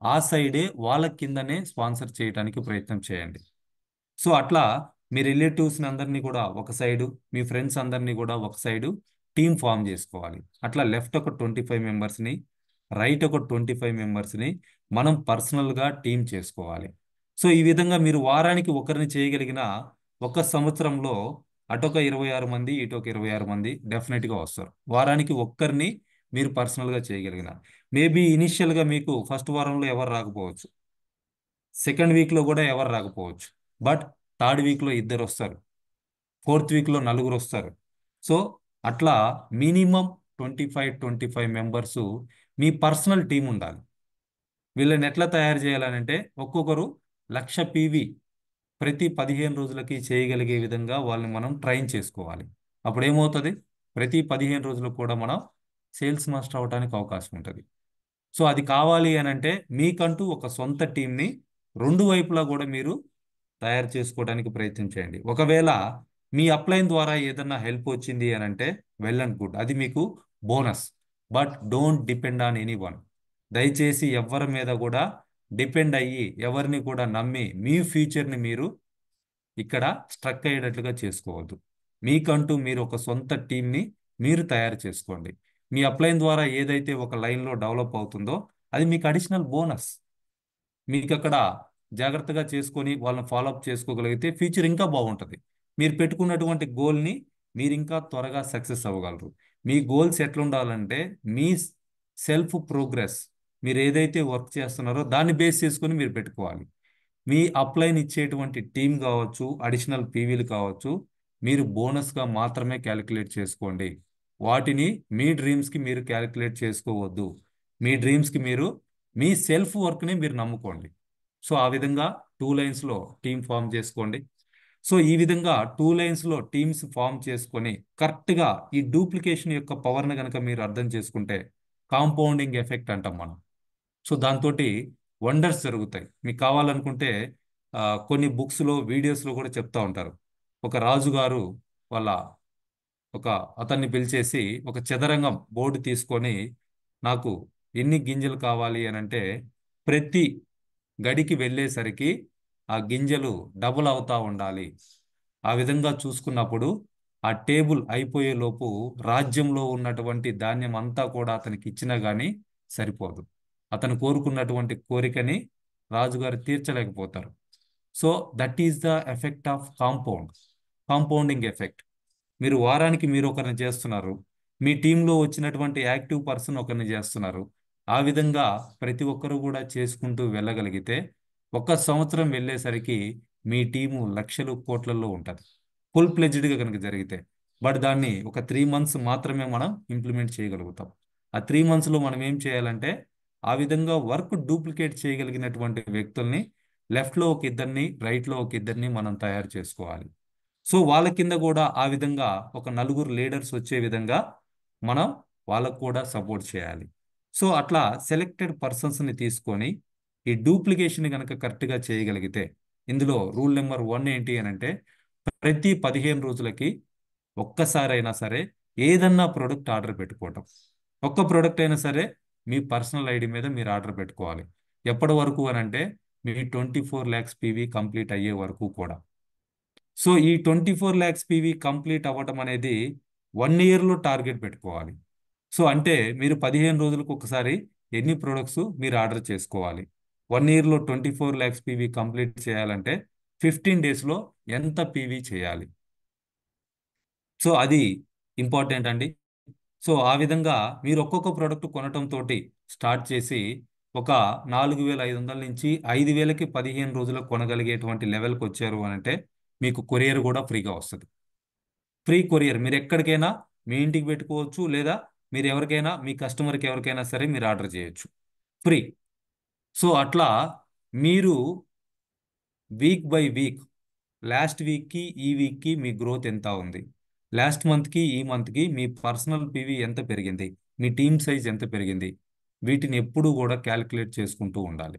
ఆ సైడే వాళ్ళ కిందనే స్పాన్సర్ చేయడానికి ప్రయత్నం చేయండి. సో అట్లా మీ రిలేటివ్స్ని అందరినీ కూడా ఒక సైడు, మీ ఫ్రెండ్స్ అందరినీ కూడా ఒక సైడు టీం ఫామ్ చేసుకోవాలి. అట్లా లెఫ్ట్ ఒక 25 మెంబర్స్ని, రైట్ ఒక 25 మెంబర్స్ని మనం పర్సనల్గా టీం చేసుకోవాలి. సో ఈ విధంగా మీరు వారానికి ఒకరిని చేయగలిగిన ఒక సంవత్సరంలో అటొక 26 మంది, ఇటొక 26 మంది డెఫినెట్గా వస్తారు. వారానికి ఒక్కరిని మీరు పర్సనల్గా చేయగలిగిన మేబీ ఇనిషియల్గా మీకు ఫస్ట్ వారంలో ఎవరు రాకపోవచ్చు, సెకండ్ వీక్లో కూడా ఎవరు రాకపోవచ్చు, బట్ థర్డ్ వీక్లో 2 వస్తారు, ఫోర్త్ వీక్లో 4 వస్తారు. సో అట్లా మినిమం 25 మెంబర్స్ మీ పర్సనల్ టీం ఉండాలి. వీళ్ళని ఎట్లా తయారు చేయాలనంటే ఒక్కొక్కరు 1,00,000 PV ప్రతి 15 రోజులకి చేయగలిగే విధంగా వాళ్ళని మనం ట్రైన్ చేసుకోవాలి. అప్పుడు ఏమవుతుంది, ప్రతి 15 రోజులకు కూడా మనం సేల్స్ మాస్టర్ అవడానికి అవకాశం ఉంటుంది. సో అది కావాలి అని అంటే మీకంటూ ఒక సొంత టీంని రెండు వైపులా కూడా మీరు తయారు చేసుకోవడానికి ప్రయత్నించండి. ఒకవేళ మీ అప్లైన్ ద్వారా ఏదన్నా హెల్ప్ వచ్చింది అని అంటే వెల్ అండ్ గుడ్, అది మీకు bonus. But don't depend on any one. దయచేసి ఎవరి మీద కూడా డిపెండ్ అయ్యి ఎవరిని కూడా నమ్మి మీ ఫ్యూచర్ని మీరు ఇక్కడ స్ట్రక్ అయ్యేటట్లుగా చేసుకోవద్దు. మీకంటూ మీరు ఒక సొంత టీంని మీరు తయారు చేసుకోండి. మీ అప్లైన్ ద్వారా ఏదైతే ఒక లైన్లో డెవలప్ అవుతుందో అది మీకు అడిషనల్ బోనస్. మీకు అక్కడ జాగ్రత్తగా చేసుకొని వాళ్ళని ఫాలోఅప్ చేసుకోగలిగితే ఫ్యూచర్ ఇంకా బాగుంటుంది. మీరు పెట్టుకున్నటువంటి గోల్ని మీరు ఇంకా త్వరగా సక్సెస్ అవ్వగలరు. మీ గోల్స్ ఎట్లుండాలంటే మీ సెల్ఫ్ ప్రోగ్రెస్, మీరు ఏదైతే వర్క్ చేస్తున్నారో దాన్ని బేస్ చేసుకొని మీరు పెట్టుకోవాలి. మీ అప్లైన్ ఇచ్చేటువంటి టీం కావచ్చు, అడిషనల్ పీవీలు కావచ్చు, మీరు బోనస్గా మాత్రమే క్యాలిక్యులేట్ చేసుకోండి. వాటిని మీ డ్రీమ్స్కి మీరు క్యాలిక్యులేట్ చేసుకోవద్దు. మీ డ్రీమ్స్కి మీరు మీ సెల్ఫ్ వర్క్ని మీరు నమ్ముకోండి. సో ఆ విధంగా 2 లైన్స్లో టీం ఫామ్ చేసుకోండి. సో ఈ విధంగా 2 లైన్స్లో టీమ్స్ ఫామ్ చేసుకొని కరెక్ట్గా ఈ డూప్లికేషన్ యొక్క పవర్ని కనుక మీరు అర్థం చేసుకుంటే కాంపౌండింగ్ ఎఫెక్ట్ అంటాం మనం. సో దాంతో వండర్స్ జరుగుతాయి. మీకు కావాలనుకుంటే కొన్ని బుక్స్లో వీడియోస్లో కూడా చెప్తా ఉంటారు. ఒక రాజుగారు వాళ్ళ ఒక అతన్ని పిలిచేసి ఒక చదరంగం బోర్డు తీసుకొని నాకు ఎన్ని గింజలు కావాలి అని అంటే ప్రతి గడికి వెళ్ళేసరికి ఆ గింజలు డబుల్ అవుతా ఉండాలి. ఆ విధంగా చూసుకున్నప్పుడు ఆ టేబుల్ అయిపోయే లోపు రాజ్యంలో ఉన్నటువంటి ధాన్యం అంతా కూడా అతనికి ఇచ్చినా కానీ సరిపోదు. అతను కోరుకున్నటువంటి కోరికని రాజుగారు తీర్చలేకపోతారు. So that is the effect of compounding effect. మీరు వారానికి మీరు ఒకరిని చేస్తున్నారు, మీ టీంలో వచ్చినటువంటి యాక్టివ్ పర్సన్ ఒకరిని చేస్తున్నారు. ఆ విధంగా ప్రతి ఒక్కరు కూడా చేసుకుంటూ వెళ్ళగలిగితే ఒక సంవత్సరం వెళ్ళేసరికి మీ టీము లక్షలు కోట్లలో ఉంటుంది, ఫుల్ ప్లెజ్డ్గా కనుక జరిగితే. బట్ దాన్ని ఒక 3 మంత్స్ మాత్రమే మనం ఇంప్లిమెంట్ చేయగలుగుతాం. ఆ 3 మంత్స్లో మనం ఏం చేయాలంటే ఆ విధంగా వర్క్ డూప్లికేట్ చేయగలిగినటువంటి వ్యక్తుల్ని లెఫ్ట్లో ఒక ఇద్దరిని, రైట్లో ఒక ఇద్దరిని మనం తయారు చేసుకోవాలి. సో వాళ్ళ కింద కూడా ఆ విధంగా ఒక 4 లీడర్స్ వచ్చే విధంగా మనం వాళ్ళకు కూడా సపోర్ట్ చేయాలి. సో అట్లా సెలెక్టెడ్ పర్సన్స్ని తీసుకొని ఈ డూప్లికేషన్ కనుక కరెక్ట్గా చేయగలిగితే, ఇందులో రూల్ నెంబర్ 1 ఏంటి అని అంటే ప్రతి 15 రోజులకి ఒక్కసారైనా సరే ఏదన్నా ప్రోడక్ట్ ఆర్డర్ పెట్టుకోవటం. ఒక్క ప్రోడక్ట్ అయినా సరే మీ పర్సనల్ ఐడి మీద మీరు ఆర్డర్ పెట్టుకోవాలి. ఎప్పటి వరకు అని అంటే మీ 24 lakhs PV కంప్లీట్ అయ్యే వరకు కూడా. సో ఈ 24 lakhs PV కంప్లీట్ అవ్వటం అనేది 1 yearలో టార్గెట్ పెట్టుకోవాలి. సో అంటే మీరు 15 రోజులకు ఒకసారి ఎన్ని ప్రొడక్ట్స్ మీరు ఆర్డర్ చేసుకోవాలి. 1 ఇయర్లో 24 lakhs పీవీ కంప్లీట్ చేయాలంటే 15 డేస్లో ఎంత పీవీ చేయాలి. సో అది ఇంపార్టెంట్ అండి. సో ఆ విధంగా మీరు ఒక్కొక్క ప్రోడక్ట్ కొనటం తోటి స్టార్ట్ చేసి ఒక 4,500 నుంచి 5,000కి 15 రోజులకు కొనగలిగేటువంటి లెవెల్కి వచ్చారు అని అంటే మీకు కొరియర్ కూడా ఫ్రీగా వస్తుంది. ఫ్రీ కొరియర్ మీరు ఎక్కడికైనా మీ ఇంటికి పెట్టుకోవచ్చు, లేదా మీరు ఎవరికైనా మీ కస్టమర్కి ఎవరికైనా సరే మీరు ఆర్డర్ చేయొచ్చు ఫ్రీ. సో అట్లా మీరు వీక్ బై వీక్, లాస్ట్ వీక్కి ఈ వీక్కి మీ గ్రోత్ ఎంత ఉంది, లాస్ట్ మంత్కి ఈ మంత్కి మీ పర్సనల్ పీవీ ఎంత పెరిగింది, మీ టీమ్ సైజ్ ఎంత పెరిగింది, వీటిని ఎప్పుడూ కూడా క్యాలిక్యులేట్ చేసుకుంటూ ఉండాలి.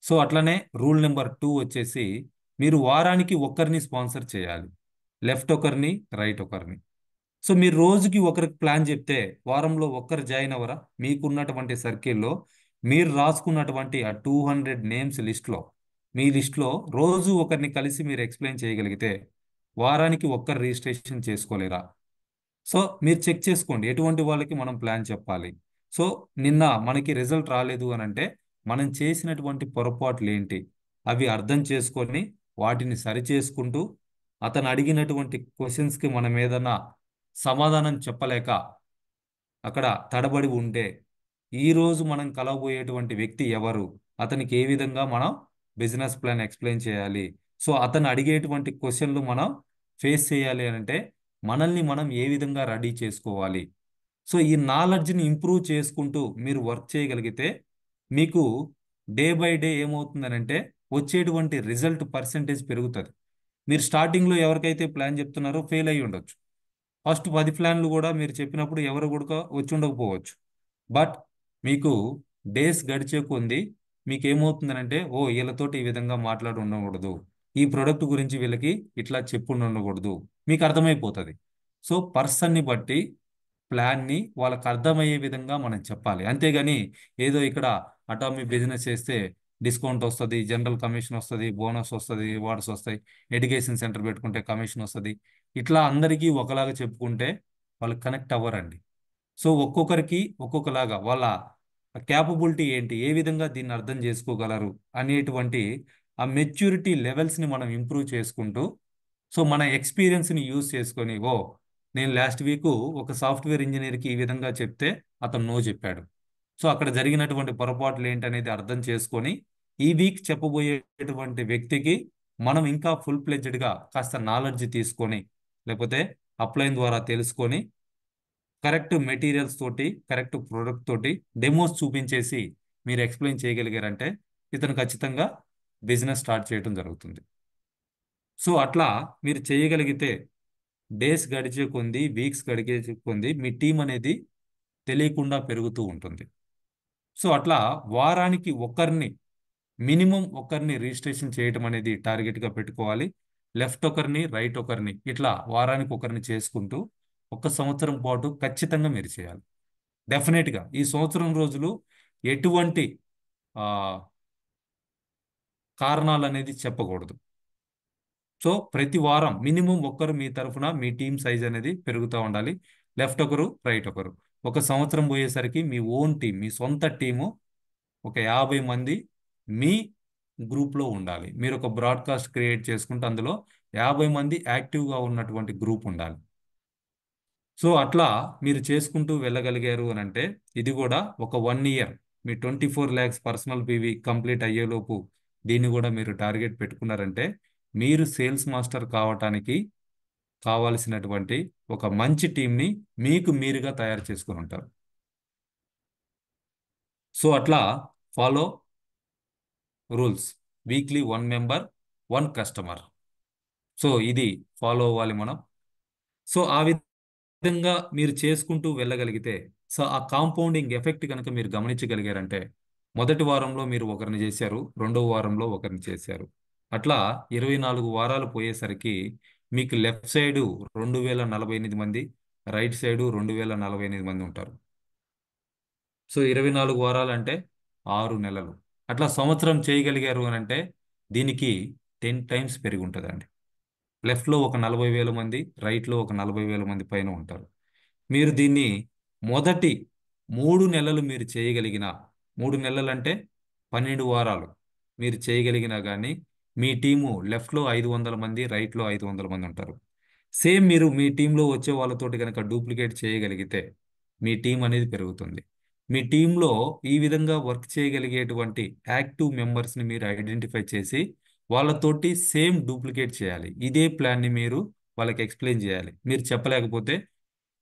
సో అట్లనే రూల్ నెంబర్ 2 వచ్చేసి మీరు వారానికి ఒకరిని స్పాన్సర్ చేయాలి, లెఫ్ట్ ఒకరిని రైట్ ఒకరిని. సో మీరు రోజుకి ఒకరికి ప్లాన్ చెప్తే వారంలో ఒక్కరు జాయిన్ అవ్వరా? మీకున్నటువంటి సర్కిల్లో మీరు రాసుకున్నటువంటి ఆ 200 నేమ్స్ లిస్ట్లో, మీ లిస్ట్లో రోజు ఒకరిని కలిసి మీరు ఎక్స్ప్లెయిన్ చేయగలిగితే వారానికి ఒక్కరు రిజిస్ట్రేషన్ చేసుకోలేరా? సో మీరు చెక్ చేసుకోండి ఎటువంటి వాళ్ళకి మనం ప్లాన్ చెప్పాలి. సో నిన్న మనకి రిజల్ట్ రాలేదు అని అంటే మనం చేసినటువంటి పొరపాట్లు ఏంటి, అవి అర్థం చేసుకొని వాటిని సరి చేసుకుంటూ అతను అడిగినటువంటి క్వశ్చన్స్కి మనం ఏదైనా సమాధానం చెప్పలేక అక్కడ తడబడి ఉంటే ఈరోజు మనం కలవబోయేటువంటి వ్యక్తి ఎవరు, అతనికి ఏ విధంగా మనం బిజినెస్ ప్లాన్ ఎక్స్ప్లెయిన్ చేయాలి, సో అతను అడిగేటువంటి క్వశ్చన్లు మనం ఫేస్ చేయాలి అని అంటే మనల్ని మనం ఏ విధంగా రెడీ చేసుకోవాలి. సో ఈ నాలెడ్జ్ని ఇంప్రూవ్ చేసుకుంటూ మీరు వర్క్ చేయగలిగితే మీకు డే బై డే ఏమవుతుందనంటే వచ్చేటువంటి రిజల్ట్ పర్సెంటేజ్ పెరుగుతుంది. మీరు స్టార్టింగ్లో ఎవరికైతే ప్లాన్ చెప్తున్నారో ఫెయిల్ అయ్యి ఉండొచ్చు. ఫస్ట్ 10 ప్లాన్లు కూడా మీరు చెప్పినప్పుడు ఎవరు కూడా వచ్చి ఉండకపోవచ్చు. బట్ మీకు డేస్ గడిచే కొంది మీకు ఏమవుతుందనంటే ఓ వీళ్ళతోటి ఈ విధంగా మాట్లాడి ఉండకూడదు, ఈ ప్రోడక్ట్ గురించి వీళ్ళకి ఇట్లా చెప్పు ఉండకూడదు, మీకు అర్థమైపోతుంది. సో పర్సన్ని బట్టి ప్లాన్ని వాళ్ళకి అర్థమయ్యే విధంగా మనం చెప్పాలి. అంతేగాని ఏదో ఇక్కడ అటామీ బిజినెస్ చేస్తే డిస్కౌంట్ వస్తుంది, జనరల్ కమిషన్ వస్తుంది, బోనస్ వస్తుంది, రివార్డ్స్ వస్తాయి, ఎడ్యుకేషన్ సెంటర్ పెట్టుకుంటే కమిషన్ వస్తుంది, ఇట్లా అందరికీ ఒకలాగా చెప్పుకుంటే వాళ్ళు కనెక్ట్ అవ్వరండి. సో ఒక్కొక్కరికి ఒక్కొక్కలాగా వాళ్ళ క్యాపబిలిటీ ఏంటి, ఏ విధంగా దీన్ని అర్థం చేసుకోగలరు అనేటువంటి ఆ మెచ్యూరిటీ లెవెల్స్ని మనం ఇంప్రూవ్ చేసుకుంటూ సో మన ఎక్స్పీరియన్స్ని యూజ్ చేసుకొని ఓ నేను లాస్ట్ వీక్ ఒక సాఫ్ట్వేర్ ఇంజనీర్కి ఈ విధంగా చెప్తే అతను నో చెప్పాడు, సో అక్కడ జరిగినటువంటి పొరపాట్లు ఏంటనేది అర్థం చేసుకొని ఈ వీక్ చెప్పబోయేటువంటి వ్యక్తికి మనం ఇంకా ఫుల్ ప్లెడ్జ్డ్గా కాస్త నాలెడ్జ్ తీసుకొని లేకపోతే అప్లైన్ ద్వారా తెలుసుకొని కరెక్ట్ మెటీరియల్స్ తోటి కరెక్ట్ ప్రోడక్ట్ తోటి డెమోస్ చూపించేసి మీరు ఎక్స్ప్లెయిన్ చేయగలిగారంటే ఇతను ఖచ్చితంగా బిజినెస్ స్టార్ట్ చేయడం జరుగుతుంది. సో అట్లా మీరు చేయగలిగితే డేస్ గడిచే కొంది, వీక్స్ గడిచే కొంది మీ టీం అనేది తెలియకుండా పెరుగుతూ ఉంటుంది. సో అట్లా వారానికి ఒకరిని, మినిమం ఒకరిని రిజిస్ట్రేషన్ చేయటం అనేది టార్గెట్గా పెట్టుకోవాలి. లెఫ్ట్ ఒకరిని రైట్ ఒకరిని ఇట్లా వారానికి ఒకరిని చేసుకుంటూ 1 సంవత్సరం పాటు ఖచ్చితంగా మీరు చేయాలి. డెఫినెట్గా ఈ సంవత్సరం రోజులు ఎటువంటి ఆ, కారణాలు అనేది చెప్పకూడదు. సో ప్రతి వారం మినిమం ఒక్కరు మీ తరఫున మీ టీమ్ సైజ్ అనేది పెరుగుతూ ఉండాలి. లెఫ్ట్ ఒకరు రైట్ ఒకరు. 1 సంవత్సరం పోయేసరికి మీ ఓన్ టీం, మీ సొంత టీము ఒక 50 మంది మీ గ్రూప్లో ఉండాలి. మీరు ఒక బ్రాడ్కాస్ట్ క్రియేట్ చేసుకుంటే అందులో 50 మంది యాక్టివ్గా ఉన్నటువంటి గ్రూప్ ఉండాలి. సో అట్లా మీరు చేసుకుంటూ వెళ్ళగలిగారు అని అంటే ఇది కూడా ఒక 1 ఇయర్ మీ 24 lakhs పర్సనల్ పీవీ కంప్లీట్ అయ్యేలోపు దీన్ని కూడా మీరు టార్గెట్ పెట్టుకున్నారంటే మీరు సేల్స్ మాస్టర్ కావటానికి కావాల్సినటువంటి ఒక మంచి టీంని మీకు మీరుగా తయారు చేసుకుని ఉంటారు. సో అట్లా follow rules, weekly 1 member 1 customer. So ఇది ఫాలో అవ్వాలి మనం. సో ఆ విధంగా మీరు చేసుకుంటూ వెళ్ళగలిగితే సో ఆ కాంపౌండింగ్ ఎఫెక్ట్ కనుక మీరు గమనించగలిగారంటే మొదటి వారంలో మీరు ఒకరిని చేశారు, రెండవ వారంలో ఒకరిని చేశారు, అట్లా 24 వారాలు పోయేసరికి మీకు లెఫ్ట్ సైడు 2,048 మంది, రైట్ సైడు 2,048 మంది ఉంటారు. సో 24 వారాలు అంటే 6 నెలలు. అట్లా సంవత్సరం చేయగలిగారు అని అంటే దీనికి 10 టైమ్స్ పెరిగి ఉంటుందండి. లెఫ్ట్లో ఒక 40,000 మంది, రైట్లో ఒక 40,000 మంది పైన ఉంటారు. మీరు దీన్ని మొదటి 3 నెలలు మీరు చేయగలిగిన, 3 నెలలు అంటే 12 వారాలు మీరు చేయగలిగినా కానీ మీ టీము లెఫ్ట్లో 500 మంది, రైట్లో 500 మంది ఉంటారు. సేమ్ మీరు మీ టీంలో వచ్చే వాళ్ళతోటి కనుక డూప్లికేట్ చేయగలిగితే మీ టీం అనేది పెరుగుతుంది. మీ టీంలో ఈ విధంగా వర్క్ చేయగలిగేటువంటి యాక్టివ్ మెంబర్స్ని మీరు ఐడెంటిఫై చేసి వాళ్ళతోటి సేమ్ డూప్లికేట్ చేయాలి. ఇదే ప్లాన్ని మీరు వాళ్ళకి ఎక్స్ప్లెయిన్ చేయాలి. మీరు చెప్పలేకపోతే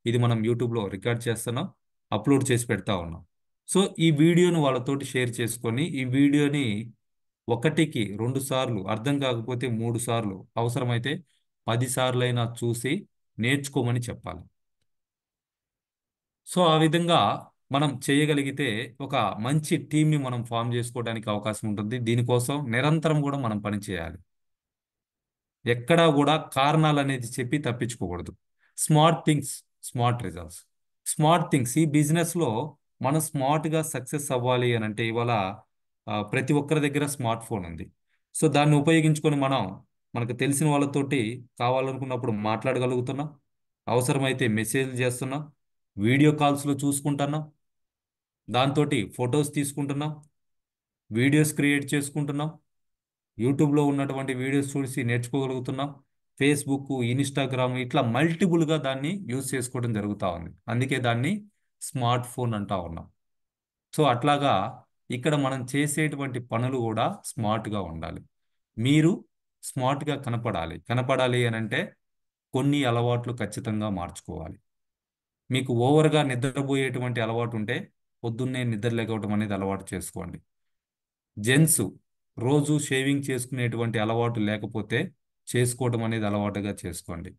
ఇది మనం యూట్యూబ్లో రికార్డ్ చేస్తున్నాం, అప్లోడ్ చేసి పెడతా ఉన్నాం. సో ఈ వీడియోను వాళ్ళతోటి షేర్ చేసుకొని ఈ వీడియోని 1కి 2 సార్లు, అర్థం కాకపోతే 3 సార్లు, అవసరమైతే 10 సార్లైనా చూసి నేర్చుకోమని చెప్పాలి. సో ఆ విధంగా మనం చేయగలిగితే ఒక మంచి టీంని మనం ఫామ్ చేసుకోవడానికి అవకాశం ఉంటుంది. దీనికోసం నిరంతరం కూడా మనం పని చేయాలి. ఎక్కడా కూడా కారణాలు అనేది చెప్పి తప్పించుకోకూడదు. Smart things, smart results. Smart things ఈ బిజినెస్లో మనం స్మార్ట్గా సక్సెస్ అవ్వాలి అని అంటే ఇవాళ ప్రతి ఒక్కరి దగ్గర స్మార్ట్ ఫోన్ ఉంది. సో దాన్ని ఉపయోగించుకొని మనకు తెలిసిన వాళ్ళతోటి కావాలనుకున్నప్పుడు మాట్లాడగలుగుతున్నాం, అవసరమైతే మెసేజ్లు చేస్తున్నాం, వీడియో కాల్స్లో చూసుకుంటున్నాం, దాంతో ఫొటోస్ తీసుకుంటున్నాం, వీడియోస్ క్రియేట్ చేసుకుంటున్నాం, యూట్యూబ్లో ఉన్నటువంటి వీడియోస్ చూసి నేర్చుకోగలుగుతున్నాం, ఫేస్బుక్, ఇన్స్టాగ్రామ్ ఇట్లా మల్టిపుల్గా దాన్ని యూజ్ చేసుకోవడం జరుగుతూ ఉంది. అందుకే దాన్ని స్మార్ట్ ఫోన్ అంటా ఉన్నాం. సో అట్లాగా ఇక్కడ మనం చేసేటువంటి పనులు కూడా స్మార్ట్గా ఉండాలి. మీరు స్మార్ట్గా కనపడాలి అని అంటే కొన్ని అలవాట్లు ఖచ్చితంగా మార్చుకోవాలి. మీకు ఓవర్గా నిద్రపోయేటువంటి అలవాటు ఉంటే పొద్దున్నే నిద్ర లేకపోవడం అనేది అలవాటు చేసుకోండి. జెంట్స్ రోజు షేవింగ్ చేసుకునేటువంటి అలవాటు లేకపోతే చేసుకోవడం అనేది అలవాటుగా చేసుకోండి.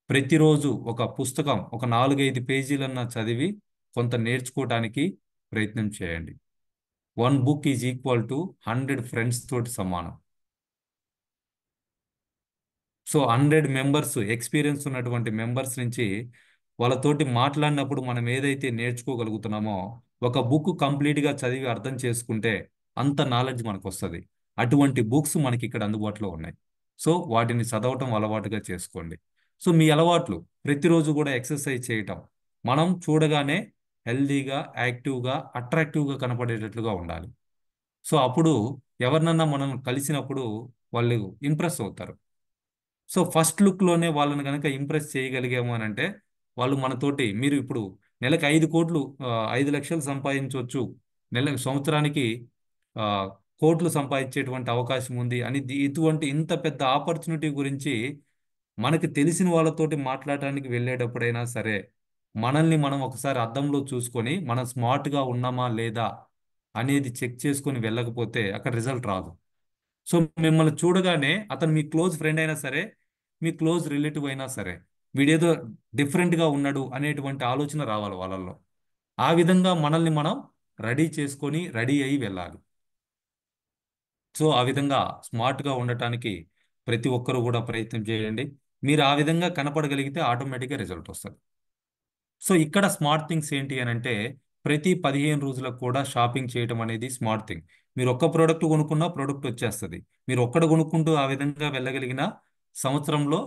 ప్రతిరోజు ఒక పుస్తకం ఒక 4-5 పేజీలన్నా చదివి కొంత నేర్చుకోవడానికి ప్రయత్నం చేయండి. 1 book is equal to 100 friends తోటి సమానం. సో 100 మెంబర్స్, ఎక్స్పీరియన్స్ ఉన్నటువంటి మెంబర్స్ నుంచి వాళ్ళతోటి మాట్లాడినప్పుడు మనం ఏదైతే నేర్చుకోగలుగుతున్నామో ఒక బుక్ కంప్లీట్గా చదివి అర్థం చేసుకుంటే అంత నాలెడ్జ్ మనకు వస్తుంది. అటువంటి బుక్స్ మనకి ఇక్కడ అందుబాటులో ఉన్నాయి. సో వాటిని చదవటం అలవాటుగా చేసుకోండి. సో మీ అలవాట్లు ప్రతిరోజు కూడా ఎక్సర్సైజ్ చేయటం, మనం చూడగానే హెల్దీగా, యాక్టివ్గా, అట్రాక్టివ్గా కనపడేటట్లుగా ఉండాలి. సో అప్పుడు ఎవరినన్నా మనం కలిసినప్పుడు వాళ్ళు ఇంప్రెస్ అవుతారు. సో ఫస్ట్ లుక్లోనే వాళ్ళని కనుక ఇంప్రెస్ చేయగలిగాము అని అంటే వాళ్ళు మనతోటి, మీరు ఇప్పుడు నెలకు 5 కోట్లు, 5 లక్షలు సంపాదించవచ్చు, సంవత్సరానికి ఆ, కోట్లు సంపాదించేటువంటి అవకాశం ఉంది అని ఇటువంటి ఇంత పెద్ద ఆపర్చునిటీ గురించి మనకి తెలిసిన వాళ్ళతోటి మాట్లాడటానికి వెళ్ళేటప్పుడైనా సరే మనల్ని మనం ఒకసారి అద్దంలో చూసుకొని మనం స్మార్ట్గా ఉన్నామా లేదా అనేది చెక్ చేసుకొని వెళ్ళకపోతే అక్కడ రిజల్ట్ రాదు. సో మిమ్మల్ని చూడగానే అతను మీ క్లోజ్ ఫ్రెండ్ అయినా సరే, మీ క్లోజ్ రిలేటివ్ అయినా సరే, వీడేదో డిఫరెంట్గా ఉన్నాడు అనేటువంటి ఆలోచన రావాలి వాళ్ళల్లో. ఆ విధంగా మనల్ని మనం రెడీ చేసుకొని రెడీ అయి వెళ్ళాలి. సో ఆ విధంగా స్మార్ట్గా ఉండటానికి ప్రతి ఒక్కరూ కూడా ప్రయత్నం చేయండి. మీరు ఆ విధంగా కనపడగలిగితే ఆటోమేటిక్గా రిజల్ట్ వస్తుంది. సో ఇక్కడ స్మార్ట్ థింగ్స్ ఏంటి అని అంటే ప్రతి 15 రోజులకు కూడా షాపింగ్ చేయటం అనేది స్మార్ట్ థింగ్. మీరు ఒక్క ప్రోడక్ట్ కొనుక్కున్నా ప్రోడక్ట్ వచ్చేస్తుంది. మీరు ఒక్కడ కొనుక్కుంటూ ఆ విధంగా వెళ్ళగలిగిన సంవత్సరంలో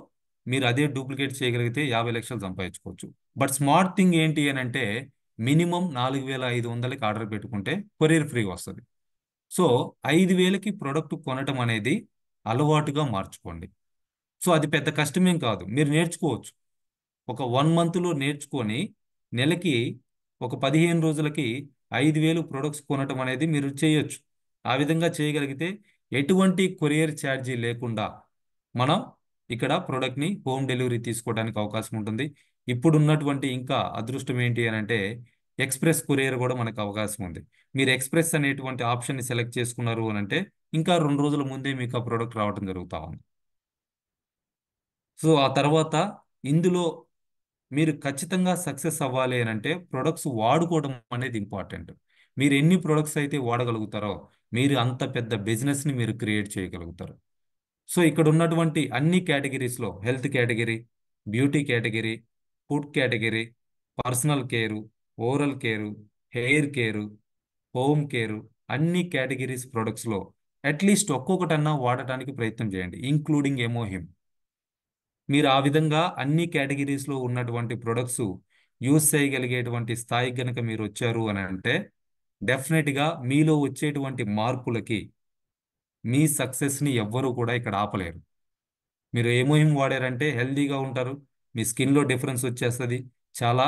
మీరు అదే డూప్లికేట్ చేయగలిగితే 50 లక్షలు సంపాదించుకోవచ్చు. బట్ స్మార్ట్ థింగ్ ఏంటి అని అంటే మినిమం 4500కి ఆర్డర్ పెట్టుకుంటే కొరియర్ ఫ్రీ వస్తుంది. సో 5000కి ప్రోడక్ట్ కొనటం అనేది అలవాటుగా మార్చుకోండి. సో అది పెద్ద కష్టమేం కాదు, మీరు నేర్చుకోవచ్చు. ఒక 1 మంత్లో నేర్చుకొని నెలకి ఒక 15 రోజులకి 5000 ప్రొడక్ట్స్ కొనటం అనేది మీరు చేయొచ్చు. ఆ విధంగా చేయగలిగితే ఎటువంటి కొరియర్ ఛార్జీ లేకుండా మనం ఇక్కడ ప్రోడక్ట్ని హోమ్ డెలివరీ తీసుకోవడానికి అవకాశం ఉంటుంది. ఇప్పుడు ఉన్నటువంటి ఇంకా అదృష్టం ఏంటి అని అంటే ఎక్స్ప్రెస్ కొరియర్ కూడా మనకు అవకాశం ఉంది. మీరు ఎక్స్ప్రెస్ అనేటువంటి ఆప్షన్ని సెలెక్ట్ చేసుకున్నారు అని అంటే ఇంకా 2 రోజుల ముందే మీకు ఆ ప్రోడక్ట్ రావడం జరుగుతూ ఉంది. సో ఆ తర్వాత ఇందులో మీరు ఖచ్చితంగా సక్సెస్ అవ్వాలి అని అంటే ప్రొడక్ట్స్ వాడుకోవడం అనేది ఇంపార్టెంట్. మీరు ఎన్ని ప్రొడక్ట్స్ అయితే వాడగలుగుతారో మీరు అంత పెద్ద బిజినెస్ని మీరు క్రియేట్ చేయగలుగుతారు. సో ఇక్కడ ఉన్నటువంటి అన్ని కేటగిరీస్లో health category, beauty category, food category, personal care, oral care, hair care, home care, అన్ని కేటగిరీస్ ప్రొడక్ట్స్లో అట్లీస్ట్ ఒక్కొక్కటన్నా వాడటానికి ప్రయత్నం చేయండి, ఇంక్లూడింగ్ ఎమోహిమ్. మీరు ఆ విధంగా అన్ని కేటగిరీస్లో ఉన్నటువంటి ప్రొడక్ట్స్ యూస్ చేయగలిగేటువంటి స్థాయికి గనక మీరు వచ్చారు అని అంటే డెఫినెట్గా మీలో వచ్చేటువంటి మార్పులకి మీ సక్సెస్ని ఎవ్వరూ కూడా ఇక్కడ ఆపలేరు. మీరు ఏమేమి వాడారంటే హెల్దీగా ఉంటారు, మీ స్కిన్లో డిఫరెన్స్ వచ్చేస్తుంది, చాలా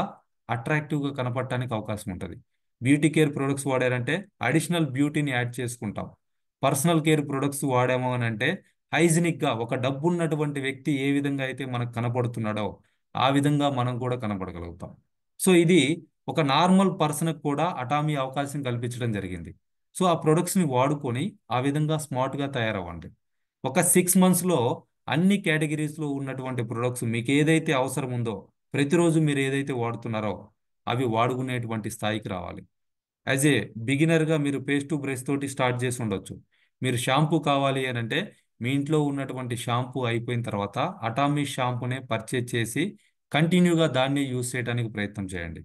అట్రాక్టివ్గా కనపడటానికి అవకాశం ఉంటుంది. బ్యూటీ కేర్ ప్రొడక్ట్స్ వాడారంటే అడిషనల్ బ్యూటీని యాడ్ చేసుకుంటాం. పర్సనల్ కేర్ ప్రొడక్ట్స్ వాడాము అని అంటే హైజినిక్గా ఒక డబ్బు ఉన్నటువంటి వ్యక్తి ఏ విధంగా అయితే మనకు కనపడుతున్నాడో ఆ విధంగా మనం కూడా కనపడగలుగుతాం. సో ఇది ఒక నార్మల్ పర్సన్కి కూడా అటామీ అవకాశం కల్పించడం జరిగింది. సో ఆ ప్రొడక్ట్స్ని వాడుకొని ఆ విధంగా స్మార్ట్గా తయారవ్వండి. ఒక 6 మంత్స్లో అన్ని కేటగిరీస్లో ఉన్నటువంటి ప్రొడక్ట్స్ మీకు ఏదైతే అవసరం ఉందో ప్రతిరోజు మీరు ఏదైతే వాడుతున్నారో అవి వాడుకునేటువంటి స్థాయికి రావాలి. యాజ్ ఏ బిగినర్గా మీరు పేస్ట్ టు బ్రష్ తోటి స్టార్ట్ చేసి ఉండొచ్చు. మీరు షాంపూ కావాలి అని అంటే మీ ఇంట్లో ఉన్నటువంటి షాంపూ అయిపోయిన తర్వాత అటామీ షాంపూనే పర్చేజ్ చేసి కంటిన్యూగా దాన్ని యూస్ చేయడానికి ప్రయత్నం చేయండి.